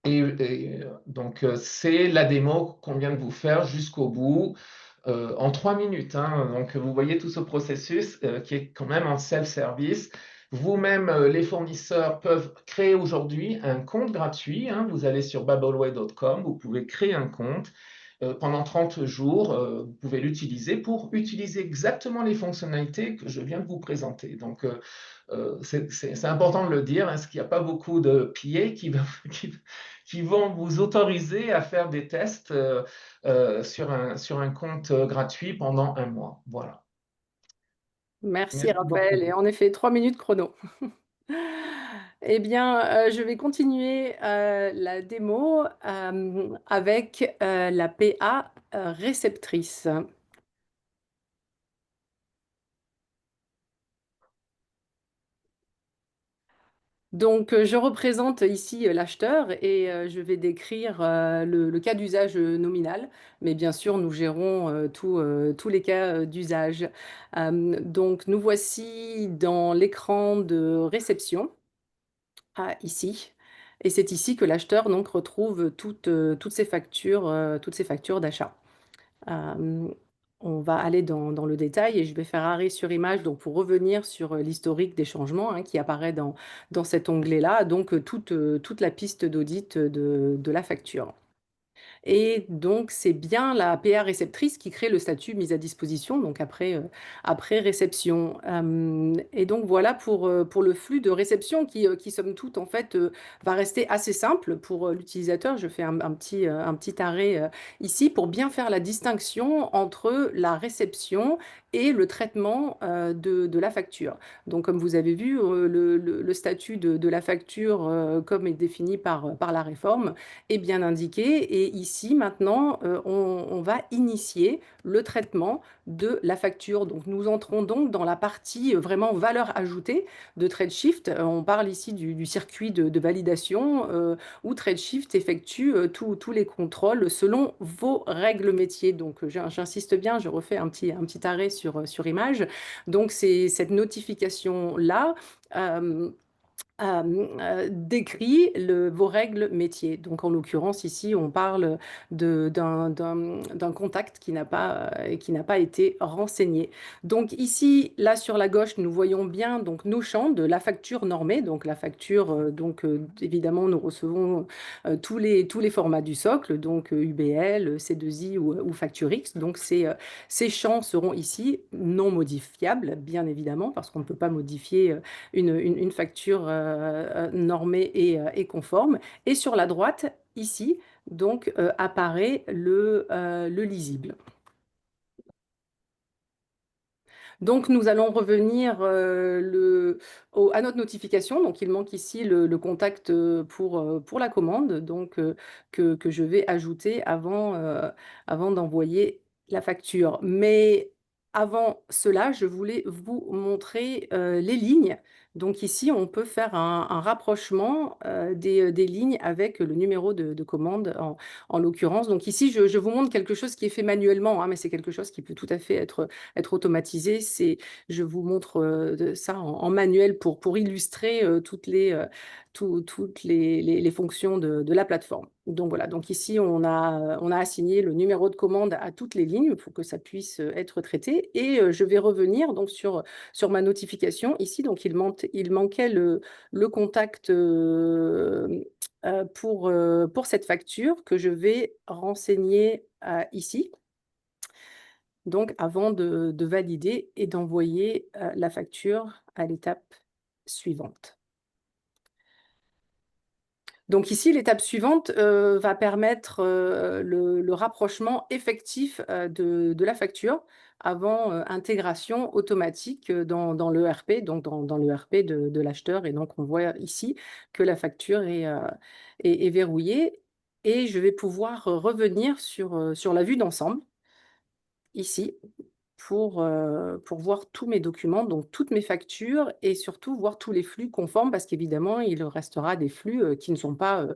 Speaker 5: Et donc, c'est la démo qu'on vient de vous faire jusqu'au bout en 3 minutes. Hein. Donc, vous voyez tout ce processus qui est quand même en self-service. Vous-même, les fournisseurs peuvent créer aujourd'hui un compte gratuit. Hein. Vous allez sur babbleway.com, vous pouvez créer un compte. Pendant 30 jours, vous pouvez l'utiliser pour utiliser exactement les fonctionnalités que je viens de vous présenter. Donc, c'est important de le dire, hein, parce qu'il n'y a pas beaucoup de PA qui vont vous autoriser à faire des tests sur un compte gratuit pendant 1 mois. Voilà.
Speaker 1: Merci
Speaker 5: Merci
Speaker 1: Raphaël.
Speaker 5: beaucoup.
Speaker 1: Et en effet, 3 minutes chrono. Eh bien, je vais continuer la démo avec la PA réceptrice. Donc, je représente ici l'acheteur et je vais décrire le cas d'usage nominal, mais bien sûr, nous gérons tous les cas d'usage. Donc, nous voici dans l'écran de réception, ici. Et c'est ici que l'acheteur donc retrouve toutes ces factures d'achat. Euh, on va aller dans le détail et je vais faire arrêt sur image donc pour revenir sur l'historique des changements hein, qui apparaît dans cet onglet-là, donc toute la piste d'audit de la facture. Et donc, c'est bien la PA réceptrice qui crée le statut mise à disposition, donc après réception. Et donc, voilà pour le flux de réception qui somme toute, en fait, va rester assez simple pour l'utilisateur. Je fais un petit arrêt ici pour bien faire la distinction entre la réception et le traitement de la facture. Donc, comme vous avez vu, le statut de la facture, comme est défini par la réforme, est bien indiqué. Et ici, maintenant, on va initier le traitement de la facture. Donc, nous entrons donc dans la partie vraiment valeur ajoutée de TradeShift. On parle ici du circuit de validation où TradeShift effectue tous les contrôles selon vos règles métiers. Donc, j'insiste bien, je refais un petit arrêt sur image. Donc, c'est cette notification-là. euh, décrit vos règles métiers. Donc, en l'occurrence, ici, on parle d'un contact qui n'a pas été renseigné. Donc, ici, là, sur la gauche, nous voyons bien donc, nos champs de la facture normée. Donc, la facture, évidemment, nous recevons tous les formats du socle, donc UBL, C2I ou FactureX. Donc, ces champs seront ici non modifiables, bien évidemment, parce qu'on ne peut pas modifier une facture normée et conforme. Et sur la droite, ici, donc, apparaît le lisible. Donc, nous allons revenir à notre notification. Donc, il manque ici le contact pour la commande donc, que je vais ajouter avant d'envoyer la facture. Mais avant cela, je voulais vous montrer les lignes. Donc, ici, on peut faire un rapprochement des lignes avec le numéro de commande en l'occurrence. Donc, ici, je vous montre quelque chose qui est fait manuellement, hein, mais c'est quelque chose qui peut tout à fait être automatisé. Je vous montre ça en manuel pour illustrer toutes les fonctions de la plateforme. Donc voilà, donc ici on a assigné le numéro de commande à toutes les lignes pour que ça puisse être traité. Et je vais revenir donc sur ma notification ici. Donc il manquait le contact pour cette facture que je vais renseigner ici. Donc, avant de valider et d'envoyer la facture à l'étape suivante. Donc ici, l'étape suivante va permettre le rapprochement effectif de la facture avant intégration automatique dans l'ERP, donc dans l'ERP de l'acheteur. Et donc, on voit ici que la facture est verrouillée. Et je vais pouvoir revenir sur la vue d'ensemble, ici, pour voir tous mes documents, donc toutes mes factures et surtout voir tous les flux conformes parce qu'évidemment, il restera des flux qui ne sont pas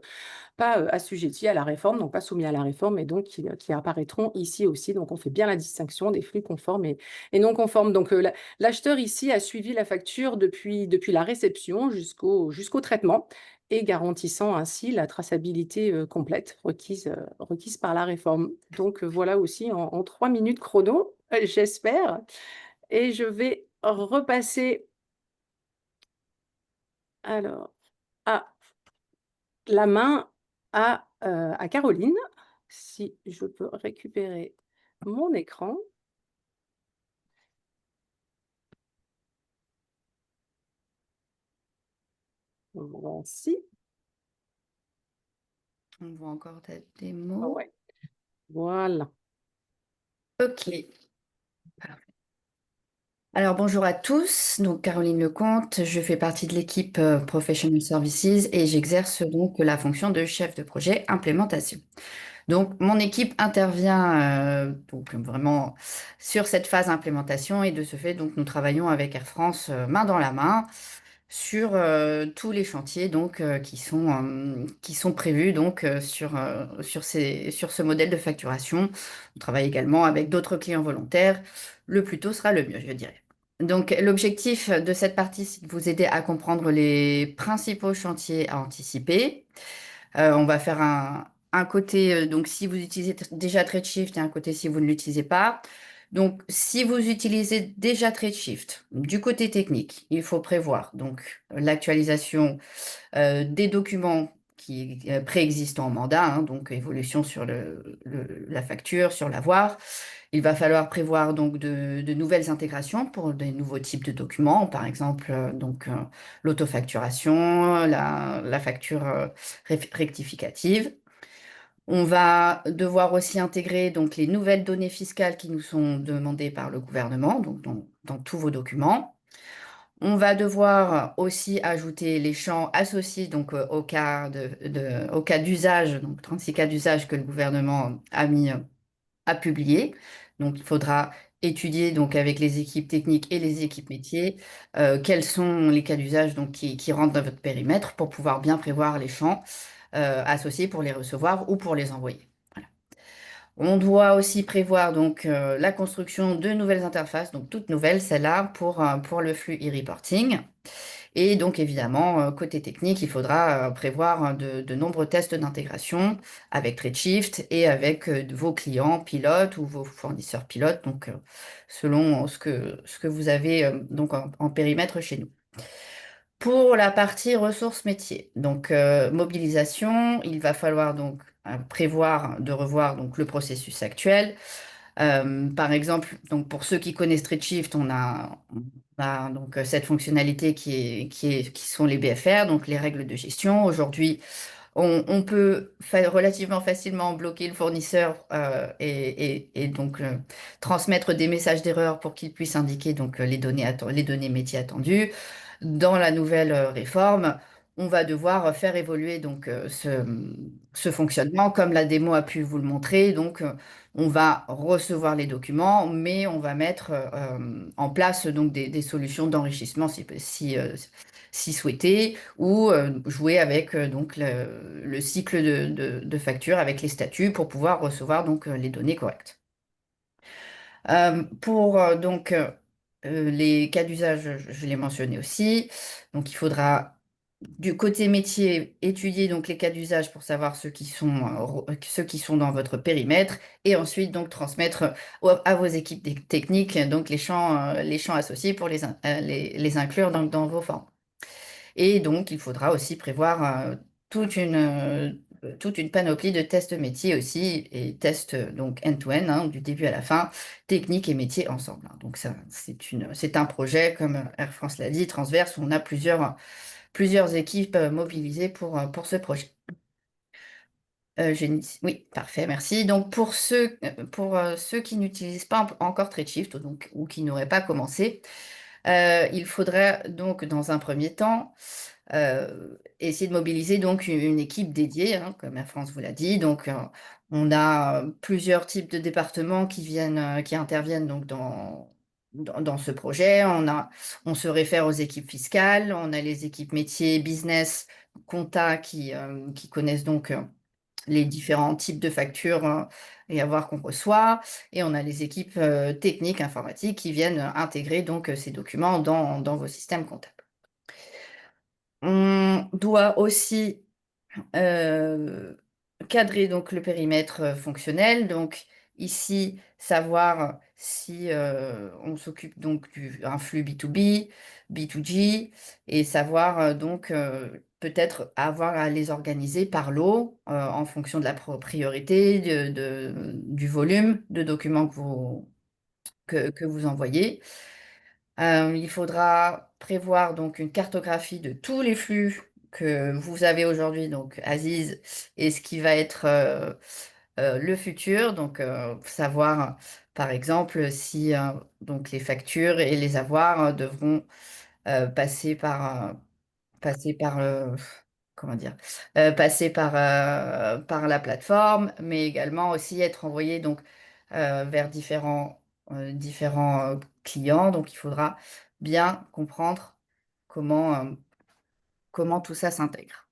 Speaker 1: assujettis à la réforme, donc pas soumis à la réforme et donc qui apparaîtront ici aussi. Donc, on fait bien la distinction des flux conformes et non conformes. Donc, l'acheteur ici a suivi la facture depuis la réception jusqu'au traitement et garantissant ainsi la traçabilité complète requise par la réforme. Donc, voilà aussi en 3 minutes chrono, j'espère. Et je vais repasser alors la main à Caroline, si je peux récupérer mon écran. Voici.
Speaker 6: On voit encore ta démo.
Speaker 1: Ouais. Voilà.
Speaker 6: Ok. Parfait. Alors bonjour à tous, donc Caroline Lecomte, je fais partie de l'équipe Professional Services et j'exerce donc la fonction de chef de projet implémentation. Donc mon équipe intervient donc vraiment sur cette phase implémentation et de ce fait donc nous travaillons avec Air France main dans la main sur tous les chantiers donc qui sont prévus donc sur ce modèle de facturation. On travaille également avec d'autres clients volontaires. Le plus tôt sera le mieux, je dirais. Donc l'objectif de cette partie, c'est de vous aider à comprendre les principaux chantiers à anticiper. On va faire un côté, donc si vous utilisez déjà TradeShift et un côté si vous ne l'utilisez pas. Donc, si vous utilisez déjà TradeShift, du côté technique, il faut prévoir donc l'actualisation des documents qui préexistants en mandat, hein, donc évolution sur la facture, sur l'avoir. Il va falloir prévoir donc de nouvelles intégrations pour des nouveaux types de documents, par exemple l'autofacturation, la facture rectificative. On va devoir aussi intégrer donc les nouvelles données fiscales qui nous sont demandées par le gouvernement, donc dans tous vos documents. On va devoir aussi ajouter les champs associés donc, au cas au cas d'usage, donc 36 cas d'usage que le gouvernement a publié. Donc, il faudra étudier donc, avec les équipes techniques et les équipes métiers quels sont les cas d'usage donc, qui rentrent dans votre périmètre pour pouvoir bien prévoir les champs associés pour les recevoir ou pour les envoyer. Voilà. On doit aussi prévoir donc la construction de nouvelles interfaces, donc toutes nouvelles, celles-là, pour le flux e-reporting. Et donc, évidemment, côté technique, il faudra prévoir de nombreux tests d'intégration avec Redshift et avec vos clients pilotes ou vos fournisseurs pilotes, donc selon ce que vous avez donc en périmètre chez nous. Pour la partie ressources métiers, donc mobilisation, il va falloir donc prévoir de revoir donc, le processus actuel. Par exemple, donc pour ceux qui connaissent Redshift, on a donc cette fonctionnalité qui sont les BFR, donc les règles de gestion. Aujourd'hui, on peut relativement facilement bloquer le fournisseur et donc transmettre des messages d'erreur pour qu'il puisse indiquer donc les données métiers attendues. Dans la nouvelle réforme, on va devoir faire évoluer donc ce fonctionnement comme la démo a pu vous le montrer. Donc, on va recevoir les documents, mais on va mettre en place donc des solutions d'enrichissement si souhaité, ou jouer avec donc le cycle de facture avec les statuts pour pouvoir recevoir donc les données correctes. Pour donc les cas d'usage, je l'ai mentionné aussi. Donc il faudra du côté métier étudier donc les cas d'usage pour savoir ceux qui sont dans votre périmètre et ensuite donc transmettre à vos équipes techniques donc les champs associés pour les inclure dans vos formes. Et donc, il faudra aussi prévoir toute une panoplie de tests métiers aussi, et tests donc end-to-end, hein, du début à la fin, technique et métier ensemble, hein. Donc, ça, c'est un projet, comme Air France l'a dit, transverse, où on a plusieurs équipes mobilisées pour ce projet. Oui, parfait, merci. Donc, pour ceux qui n'utilisent pas encore Redshift ou qui n'auraient pas commencé, il faudrait donc, dans un premier temps, essayer de mobiliser donc une équipe dédiée, hein, comme Air France vous l'a dit. Donc, on a plusieurs types de départements qui interviennent donc dans ce projet. On se réfère aux équipes fiscales, on a les équipes métiers, business, compta qui connaissent donc les différents types de factures et avoirs qu'on reçoit. Et on a les équipes techniques, informatiques qui viennent intégrer donc ces documents dans vos systèmes comptables. On doit aussi cadrer donc le périmètre fonctionnel. Donc ici, savoir si on s'occupe donc d'un flux B2B, B2G, et savoir donc peut-être avoir à les organiser par lot en fonction de la priorité, du volume de documents que vous envoyez. Il faudra prévoir donc une cartographie de tous les flux que vous avez aujourd'hui, donc Aziz, et ce qui va être le futur. Donc, savoir, par exemple, si donc les factures et les avoirs devront passer par comment dire, par la plateforme, mais également aussi être envoyés donc vers différents clients. Donc, il faudra bien comprendre comment tout ça s'intègre.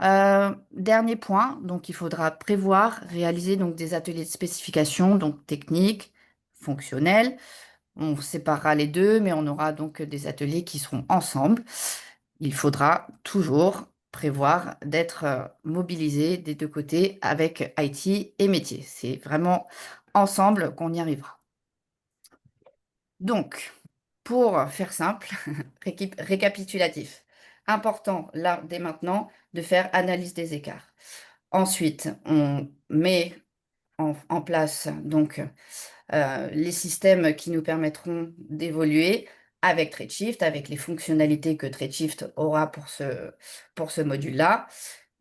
Speaker 6: Dernier point, donc il faudra prévoir, réaliser donc des ateliers de spécification, donc techniques, fonctionnels. On séparera les deux, mais on aura donc des ateliers qui seront ensemble. Il faudra toujours prévoir d'être mobilisé des deux côtés avec IT et métier. C'est vraiment ensemble qu'on y arrivera. Donc, pour faire simple, récapitulatif, important là, dès maintenant, de faire analyse des écarts. Ensuite, on met en place donc les systèmes qui nous permettront d'évoluer avec Redshift, avec les fonctionnalités que Redshift aura pour ce module-là.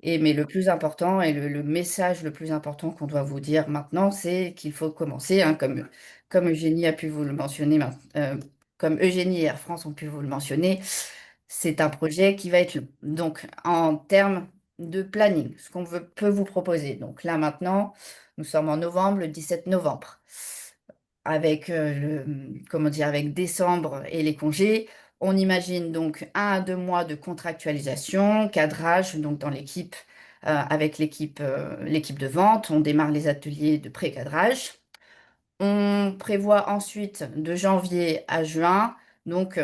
Speaker 6: Mais le plus important et le message le plus important qu'on doit vous dire maintenant, c'est qu'il faut commencer, hein, comme Eugénie a pu vous le mentionner, comme Eugénie et Air France ont pu vous le mentionner, c'est un projet qui va être long. Donc, en termes de planning, ce qu'on peut vous proposer. Donc là, maintenant, nous sommes en novembre, le 17 novembre. Avec, comment dire, avec décembre et les congés, on imagine donc 1 à 2 mois de contractualisation, cadrage, donc dans l'équipe, avec l'équipe de vente. On démarre les ateliers de pré-cadrage. On prévoit ensuite de janvier à juin, donc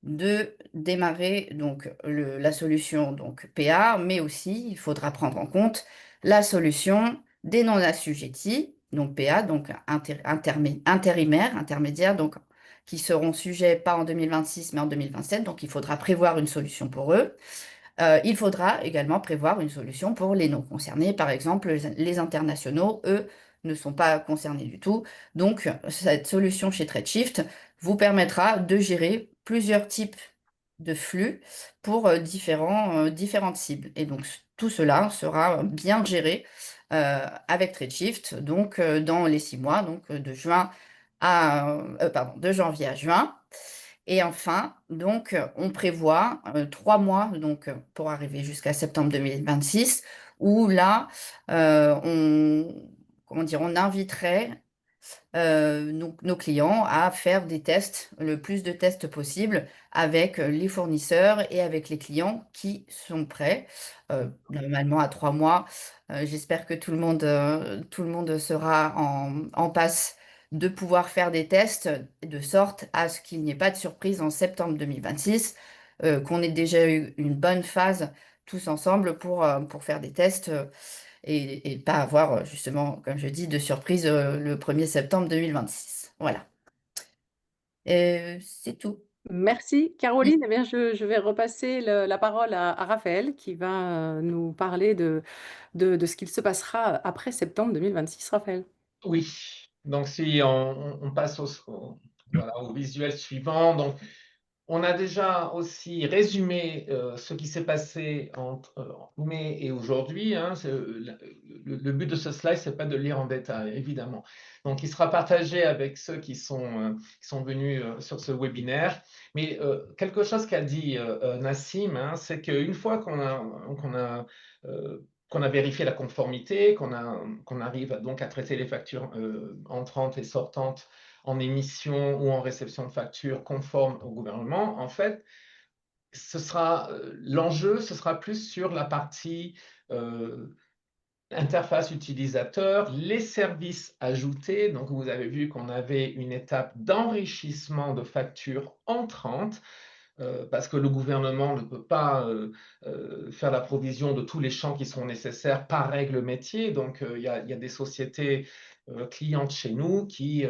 Speaker 6: de démarrer donc la solution donc PA, mais aussi il faudra prendre en compte la solution des non assujettis, donc PA, donc intermédiaires, donc qui seront sujets pas en 2026 mais en 2027. Donc il faudra prévoir une solution pour eux. Il faudra également prévoir une solution pour les non concernés. Par exemple, les internationaux, eux, ne sont pas concernés du tout. Donc, cette solution chez TradeShift vous permettra de gérer plusieurs types de flux pour différentes cibles. Et donc, tout cela sera bien géré avec TradeShift, donc dans les 6 mois, donc de janvier à juin. Et enfin, donc, on prévoit 3 mois donc, pour arriver jusqu'à septembre 2026, où là, on inviterait nos clients à faire des tests, le plus de tests possible avec les fournisseurs et avec les clients qui sont prêts. Normalement, à 3 mois, j'espère que tout le monde sera en passe de pouvoir faire des tests de sorte à ce qu'il n'y ait pas de surprise en septembre 2026, qu'on ait déjà eu une bonne phase tous ensemble pour faire des tests et pas avoir justement, comme je dis, de surprise le 1er septembre 2026. Voilà. C'est tout.
Speaker 1: Merci Caroline. Eh bien, je vais repasser la parole à Raphaël qui va nous parler de ce qu'il se passera après septembre 2026. Raphaël.
Speaker 5: Oui, donc si on passe voilà, au visuel suivant, donc on a déjà aussi résumé ce qui s'est passé entre mai et aujourd'hui, hein. Le but de ce slide, c'est pas de le lire en détail, évidemment. Donc, il sera partagé avec ceux qui sont venus sur ce webinaire. Mais quelque chose qu'a dit Nassim, hein, c'est qu'une fois qu'on a vérifié la conformité, qu'on arrive donc à traiter les factures entrantes et sortantes en émission ou en réception de factures conformes au gouvernement, en fait, l'enjeu, ce sera plus sur la partie interface utilisateur, les services ajoutés. Donc, vous avez vu qu'on avait une étape d'enrichissement de factures entrantes. Parce que le gouvernement ne peut pas faire la provision de tous les champs qui sont nécessaires par règle métier. Donc, il y a des sociétés clientes chez nous qui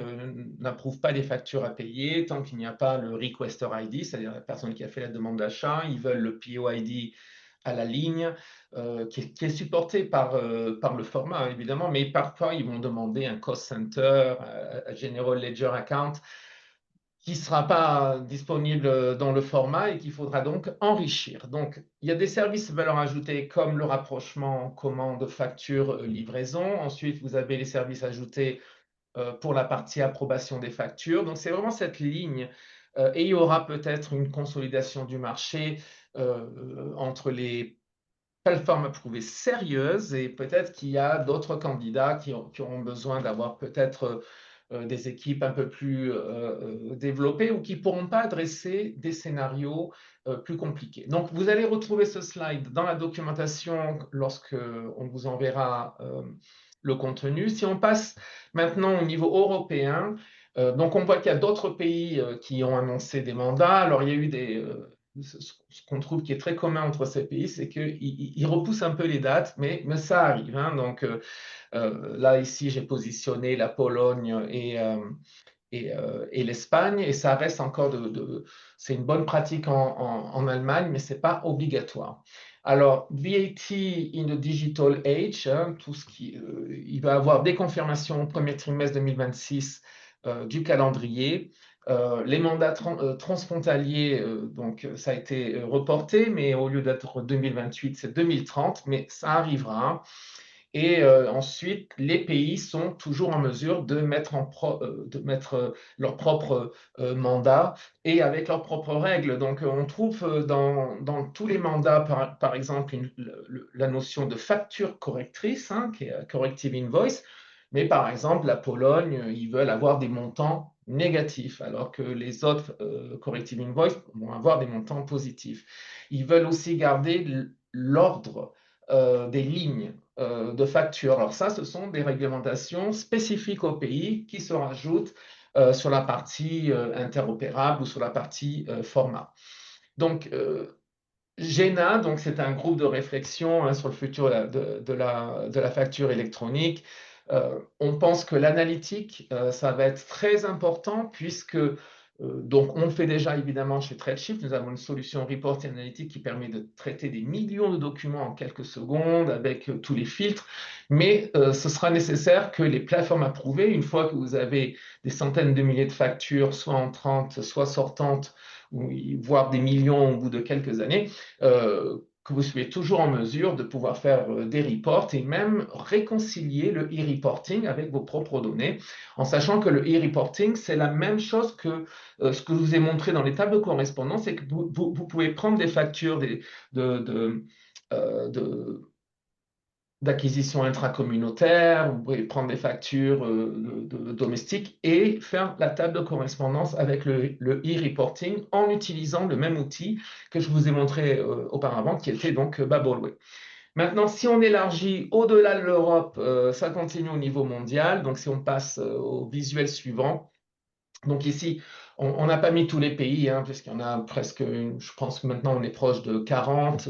Speaker 5: n'approuvent pas les factures à payer tant qu'il n'y a pas le requester ID, c'est-à-dire la personne qui a fait la demande d'achat. Ils veulent le POID à la ligne, qui est supporté par le format, évidemment, mais parfois, ils vont demander un cost center, un General Ledger Account, qui ne sera pas disponible dans le format et qu'il faudra donc enrichir. Donc, il y a des services de valeur ajoutée comme le rapprochement commande, facture, livraison. Ensuite, vous avez les services ajoutés pour la partie approbation des factures. Donc, c'est vraiment cette ligne. Et il y aura peut-être une consolidation du marché entre les plateformes approuvées sérieuses et peut-être qu'il y a d'autres candidats qui auront besoin d'avoir peut-être des équipes un peu plus développées ou qui ne pourront pas adresser des scénarios plus compliqués. Donc, vous allez retrouver ce slide dans la documentation lorsque on vous enverra le contenu. Si on passe maintenant au niveau européen, donc on voit qu'il y a d'autres pays qui ont annoncé des mandats. Alors, il y a eu ce qu'on trouve qui est très commun entre ces pays, c'est qu'ils repoussent un peu les dates, mais ça arrive, hein. Donc, là, ici, j'ai positionné la Pologne et l'Espagne, et ça reste encore c'est une bonne pratique en Allemagne, mais ce n'est pas obligatoire. Alors, VAT in the digital age, hein, il va y avoir des confirmations au premier trimestre 2026 du calendrier. Les mandats transfrontaliers, donc ça a été reporté, mais au lieu d'être 2028, c'est 2030, mais ça arrivera. Et ensuite, les pays sont toujours en mesure de mettre, leur propre mandat et avec leurs propres règles. Donc, on trouve dans tous les mandats, par exemple, la notion de facture correctrice, hein, qui est corrective invoice. Mais par exemple, la Pologne, ils veulent avoir des montants négatifs, alors que les autres corrective invoice vont avoir des montants positifs. Ils veulent aussi garder l'ordre des lignes de facture. Alors ça, ce sont des réglementations spécifiques au pays qui se rajoutent sur la partie interopérable ou sur la partie format. Donc, GENA, donc c'est un groupe de réflexion hein, sur le futur de la facture électronique. On pense que l'analytique, ça va être très important puisque donc on le fait déjà évidemment chez TradeShift. Nous avons une solution reporting analytique qui permet de traiter des millions de documents en quelques secondes avec tous les filtres. Mais ce sera nécessaire que les plateformes approuvées, une fois que vous avez des centaines de milliers de factures, soit entrantes, soit sortantes, voire des millions au bout de quelques années, que vous soyez toujours en mesure de pouvoir faire des reports et même réconcilier le e-reporting avec vos propres données, en sachant que le e-reporting, c'est la même chose que ce que je vous ai montré dans les tables de correspondance, c'est que vous pouvez prendre des factures de d'acquisition intracommunautaire, vous pouvez prendre des factures domestiques et faire la table de correspondance avec le e-reporting en utilisant le même outil que je vous ai montré auparavant, qui était donc Babelway. Maintenant, si on élargit au-delà de l'Europe, ça continue au niveau mondial. Donc, si on passe au visuel suivant, donc ici, on n'a pas mis tous les pays, hein, puisqu'il y en a presque, je pense que maintenant on est proche de 40.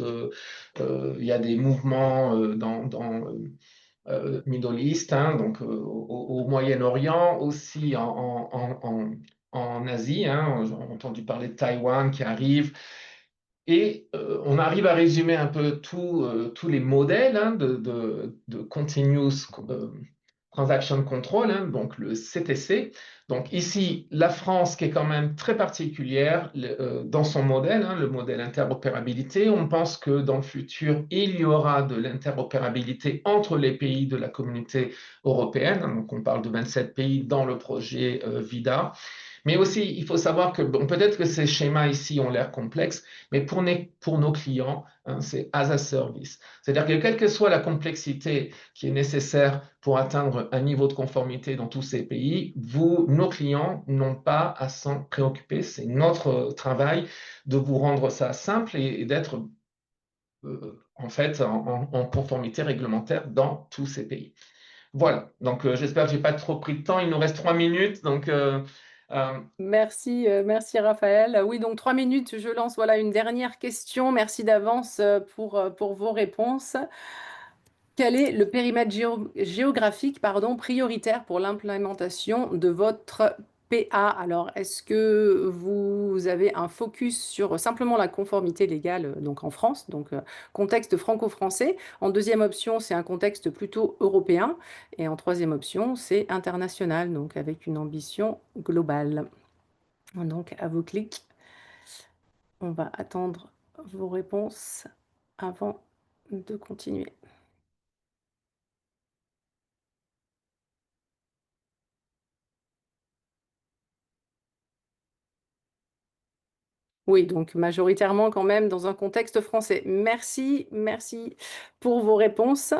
Speaker 5: Il y a des mouvements dans Middle East, hein, donc au Moyen-Orient, aussi en Asie. Hein, j'ai entendu parler de Taïwan qui arrive. Et on arrive à résumer un peu tous les modèles hein, de Continuous Transaction Control, hein, donc le CTC. Donc ici, la France qui est quand même très particulière dans son modèle, hein, le modèle interopérabilité. On pense que dans le futur, il y aura de l'interopérabilité entre les pays de la communauté européenne. Hein, donc on parle de 27 pays dans le projet VIDA. Mais aussi, il faut savoir que bon, peut-être que ces schémas ici ont l'air complexes, mais pour nos clients, hein, c'est as a service. C'est-à-dire que quelle que soit la complexité qui est nécessaire pour atteindre un niveau de conformité dans tous ces pays, nos clients, n'ont pas à s'en préoccuper. C'est notre travail de vous rendre ça simple et d'être en fait en conformité réglementaire dans tous ces pays. Voilà, donc j'espère que je n'ai pas trop pris de temps. Il nous reste 3 minutes, donc
Speaker 1: Merci, merci Raphaël. Oui, donc 3 minutes, je lance voilà, une dernière question. Merci d'avance pour vos réponses. Quel est le périmètre géographique prioritaire pour l'implémentation de votre PA? Alors, est-ce que vous avez un focus sur simplement la conformité légale donc en France, donc contexte franco-français? En deuxième option, c'est un contexte plutôt européen. Et en troisième option, c'est international, donc avec une ambition globale. Donc, à vos clics, on va attendre vos réponses avant de continuer. Oui, donc majoritairement quand même dans un contexte français. Merci, merci pour vos réponses.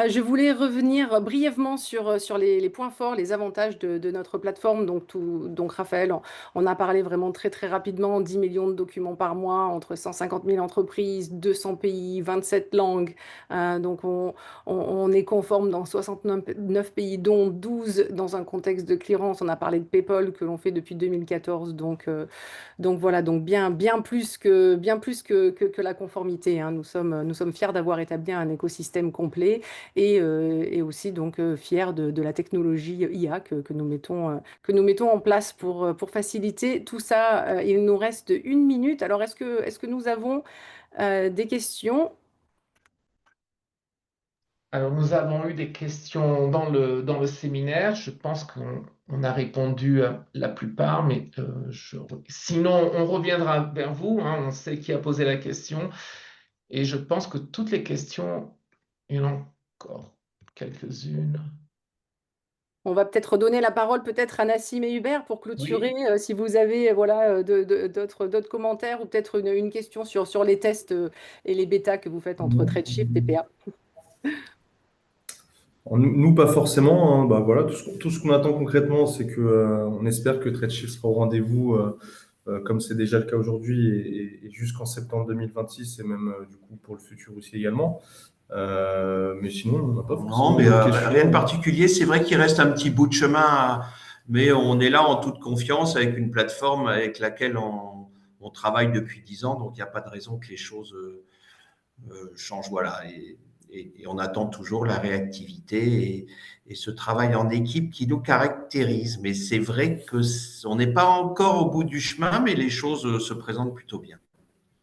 Speaker 1: Je voulais revenir brièvement sur les points forts, les avantages de notre plateforme. Donc Raphaël, on a parlé vraiment très très rapidement, 10 millions de documents par mois, entre 150 000 entreprises, 200 pays, 27 langues. Donc on est conforme dans 69 pays, dont 12 dans un contexte de clearance. On a parlé de PayPal que l'on fait depuis 2014. Donc voilà, donc bien plus que la conformité, hein. Nous sommes fiers d'avoir établi un écosystème complet et aussi donc fiers de la technologie IA que nous mettons en place pour faciliter tout ça. Il nous reste 1 minute. Alors est-ce que nous avons des questions?
Speaker 5: Alors, nous avons eu des questions dans le séminaire. Je pense qu'on a répondu à la plupart, mais sinon, on reviendra vers vous, hein. On sait qui a posé la question. Et je pense que toutes les questions, il y en a encore quelques-unes.
Speaker 1: On va peut-être redonner la parole peut-être à Nassim et Hubert pour clôturer.
Speaker 5: Oui.
Speaker 1: Si vous avez voilà, d'autres commentaires ou peut-être une question sur les tests et les bêtas que vous faites entre Tradeshift et PA.
Speaker 3: Nous, pas forcément, hein. Bah, voilà, tout ce qu'on attend concrètement, c'est que, on espère que TradeShift sera au rendez-vous, comme c'est déjà le cas aujourd'hui, et jusqu'en septembre 2026, et même du coup pour le futur aussi également. Mais sinon, on n'a pas
Speaker 2: Non,
Speaker 3: forcément
Speaker 2: mais
Speaker 3: d'autres questions.
Speaker 2: rien de particulier. C'est vrai qu'il reste un petit bout de chemin, mais on est là en toute confiance avec une plateforme avec laquelle on travaille depuis 10 ans, donc il n'y a pas de raison que les choses changent. Voilà. Et on attend toujours la réactivité et ce travail en équipe qui nous caractérise. Mais c'est vrai qu'on n'est pas encore au bout du chemin, mais les choses se présentent plutôt bien.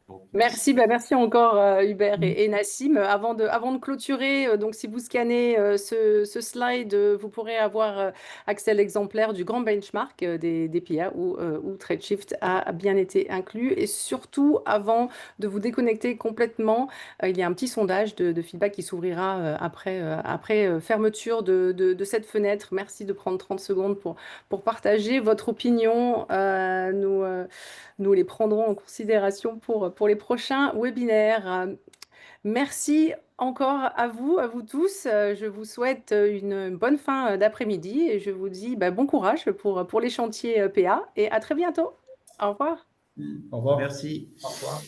Speaker 2: Donc,
Speaker 1: Merci, merci encore Hubert et Nassim. Avant de clôturer, donc si vous scannez ce slide, vous pourrez avoir accès à l'exemplaire du grand benchmark des PIA où Tradeshift a bien été inclus. Et surtout, avant de vous déconnecter complètement, il y a un petit sondage de feedback qui s'ouvrira après fermeture de cette fenêtre. Merci de prendre 30 secondes pour partager votre opinion. Nous les prendrons en considération pour les prochains webinaires. Merci encore à vous tous. Je vous souhaite une bonne fin d'après-midi et je vous dis bon courage pour les chantiers PA et à très bientôt. Au revoir.
Speaker 3: Au revoir.
Speaker 2: merci.
Speaker 5: Au revoir.